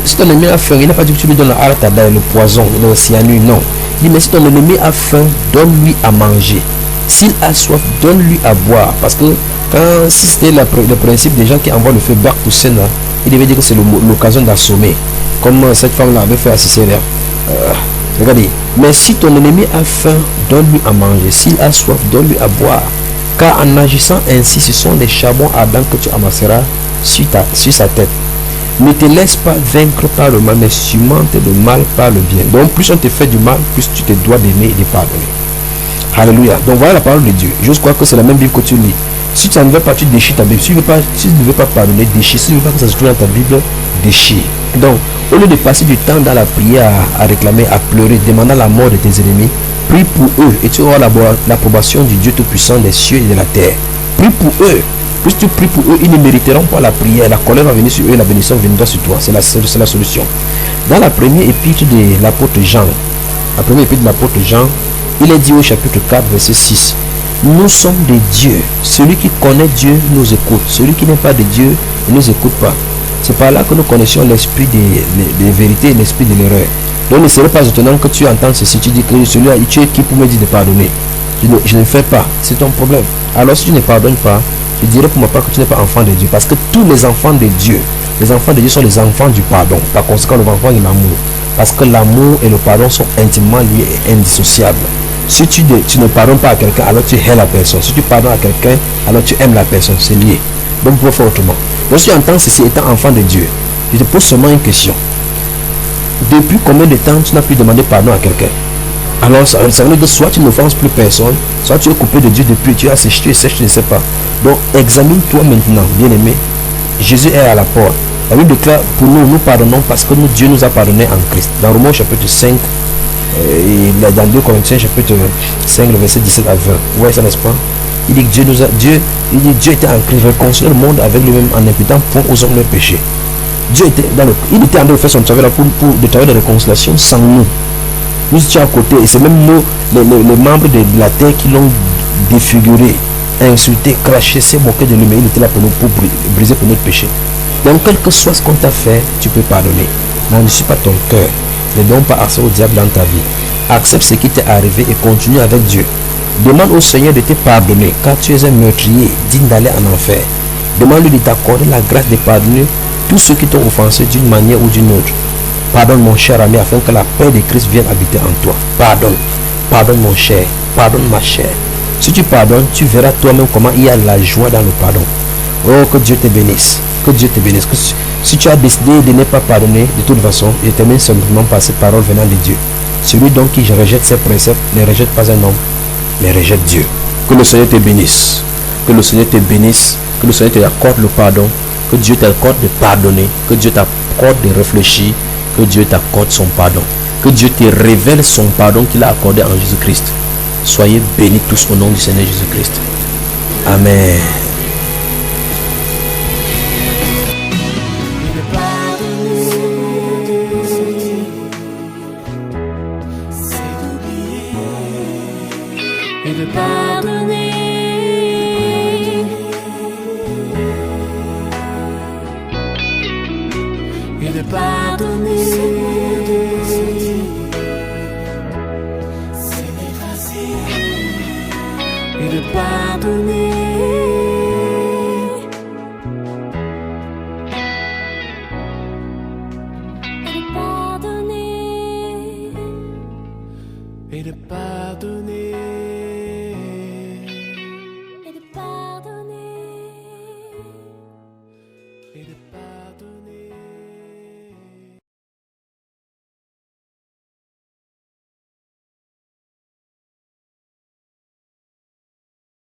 Si ton ennemi a faim, il n'a pas dit que tu lui donnes la hartada, le poison, le cyanure, non. Il dit: mais si ton ennemi a faim, donne-lui à manger. S'il a soif, donne-lui à boire. Parce que si c'était le principe des gens qui envoient le feu Bac Poussin, il devait dire que c'est l'occasion d'assommer, comme cette femme-là avait fait à Cicéria. Regardez. Mais si ton ennemi a faim, donne-lui à manger. S'il a soif, donne-lui à boire. Car en agissant ainsi, ce sont des charbons ardents que tu amasseras sur sa tête. Ne te laisse pas vaincre par le mal, mais surmonte le mal par le bien. Donc plus on te fait du mal, plus tu te dois d'aimer et de pardonner. Alléluia. Donc voilà la parole de Dieu. Je crois que c'est la même Bible que tu lis. Si tu n'en veux pas, tu déchires ta Bible. Si tu ne veux pas pardonner, déchire. Si tu ne veux pas que ça se trouve dans ta Bible, déchire. Donc, au lieu de passer du temps dans la prière à réclamer, à pleurer, demandant la mort de tes ennemis, prie pour eux et tu auras l'approbation du Dieu Tout-Puissant des cieux et de la terre. Prie pour eux. Plus tu pries pour eux, ils ne mériteront pas la prière. La colère va venir sur eux et la bénédiction viendra sur toi. C'est la solution. Dans la première épître de l'apôtre Jean, il est dit au chapitre 4, verset 6. Nous sommes des dieux. Celui qui connaît Dieu nous écoute. Celui qui n'est pas de Dieu ne nous écoute pas. C'est par là que nous connaissions l'esprit des vérités et l'esprit de l'erreur. Donc ne serait pas étonnant que tu entends ceci. Tu dis que celui-là, tu es qui pour me dire de pardonner? Je ne fais pas. C'est ton problème. Alors si tu ne pardonnes pas, je dirais pour ma part que tu n'es pas enfant de Dieu. Parce que tous les enfants de Dieu sont les enfants du pardon. Par conséquent, les enfants de l'amour. Parce que l'amour et le pardon sont intimement liés et indissociables. Si tu ne pardonnes pas à quelqu'un, alors tu hais la personne. Si tu pardonnes à quelqu'un, alors tu aimes la personne. C'est lié. Donc, pour faire autrement. Donc, si tu entends ceci étant enfant de Dieu, je te pose seulement une question. Depuis combien de temps tu n'as plus demandé pardon à quelqu'un? Alors ça veut dire que soit tu n'offenses plus personne, soit tu es coupé de Dieu depuis, tu as séché, tu es sèche, je ne sais pas. Donc examine-toi maintenant, bien-aimé. Jésus est à la porte. La Bible déclare, pour nous, nous pardonnons parce que Dieu nous a pardonné en Christ. Dans Romains chapitre 5, et dans 2 Corinthiens chapitre 5, le verset 17 à 20. Vous voyez ça, n'est-ce pas? Il dit que Dieu était en Christ, réconcilier le monde avec lui-même en imputant point aux hommes leurs péchés. Dieu était il était en train de faire son travail là pour le travail de réconciliation sans nous. Nous étions à côté et c'est même nous, les membres de la terre qui l'ont défiguré, insulté, craché, s'est moqué de lui, mais il était là pour nous, pour briser pour notre péché. Donc quel que soit ce qu'on t'a fait, tu peux pardonner. N'endurcis pas ton cœur. Ne donne pas accès au diable dans ta vie. Accepte ce qui t'est arrivé et continue avec Dieu. Demande au Seigneur de te pardonner car tu es un meurtrier digne d'aller en enfer. Demande-lui de t'accorder la grâce de pardonner tous ceux qui t'ont offensé d'une manière ou d'une autre. Pardonne mon cher ami afin que la paix de Christ vienne habiter en toi. Pardonne. Pardonne mon cher. Pardonne ma chère. Si tu pardonnes, tu verras toi-même comment il y a la joie dans le pardon. Oh, que Dieu te bénisse. Que Dieu te bénisse. Si tu as décidé de ne pas pardonner, de toute façon, je termine simplement par ces paroles venant de Dieu. Celui donc qui rejette ses préceptes ne rejette pas un homme, mais rejette Dieu. Que le Seigneur te bénisse. Que le Seigneur te bénisse. Que le Seigneur t'accorde le pardon. Que Dieu t'accorde de pardonner. Que Dieu t'accorde de réfléchir. Que Dieu t'accorde son pardon. Que Dieu te révèle son pardon qu'il a accordé en Jésus-Christ. Soyez bénis tous au nom du Seigneur Jésus-Christ. Amen. Et de pardonner. Et de pardonner. C'est d'effacer. Et de pardonner. Et de pardonner. Et de pardonner.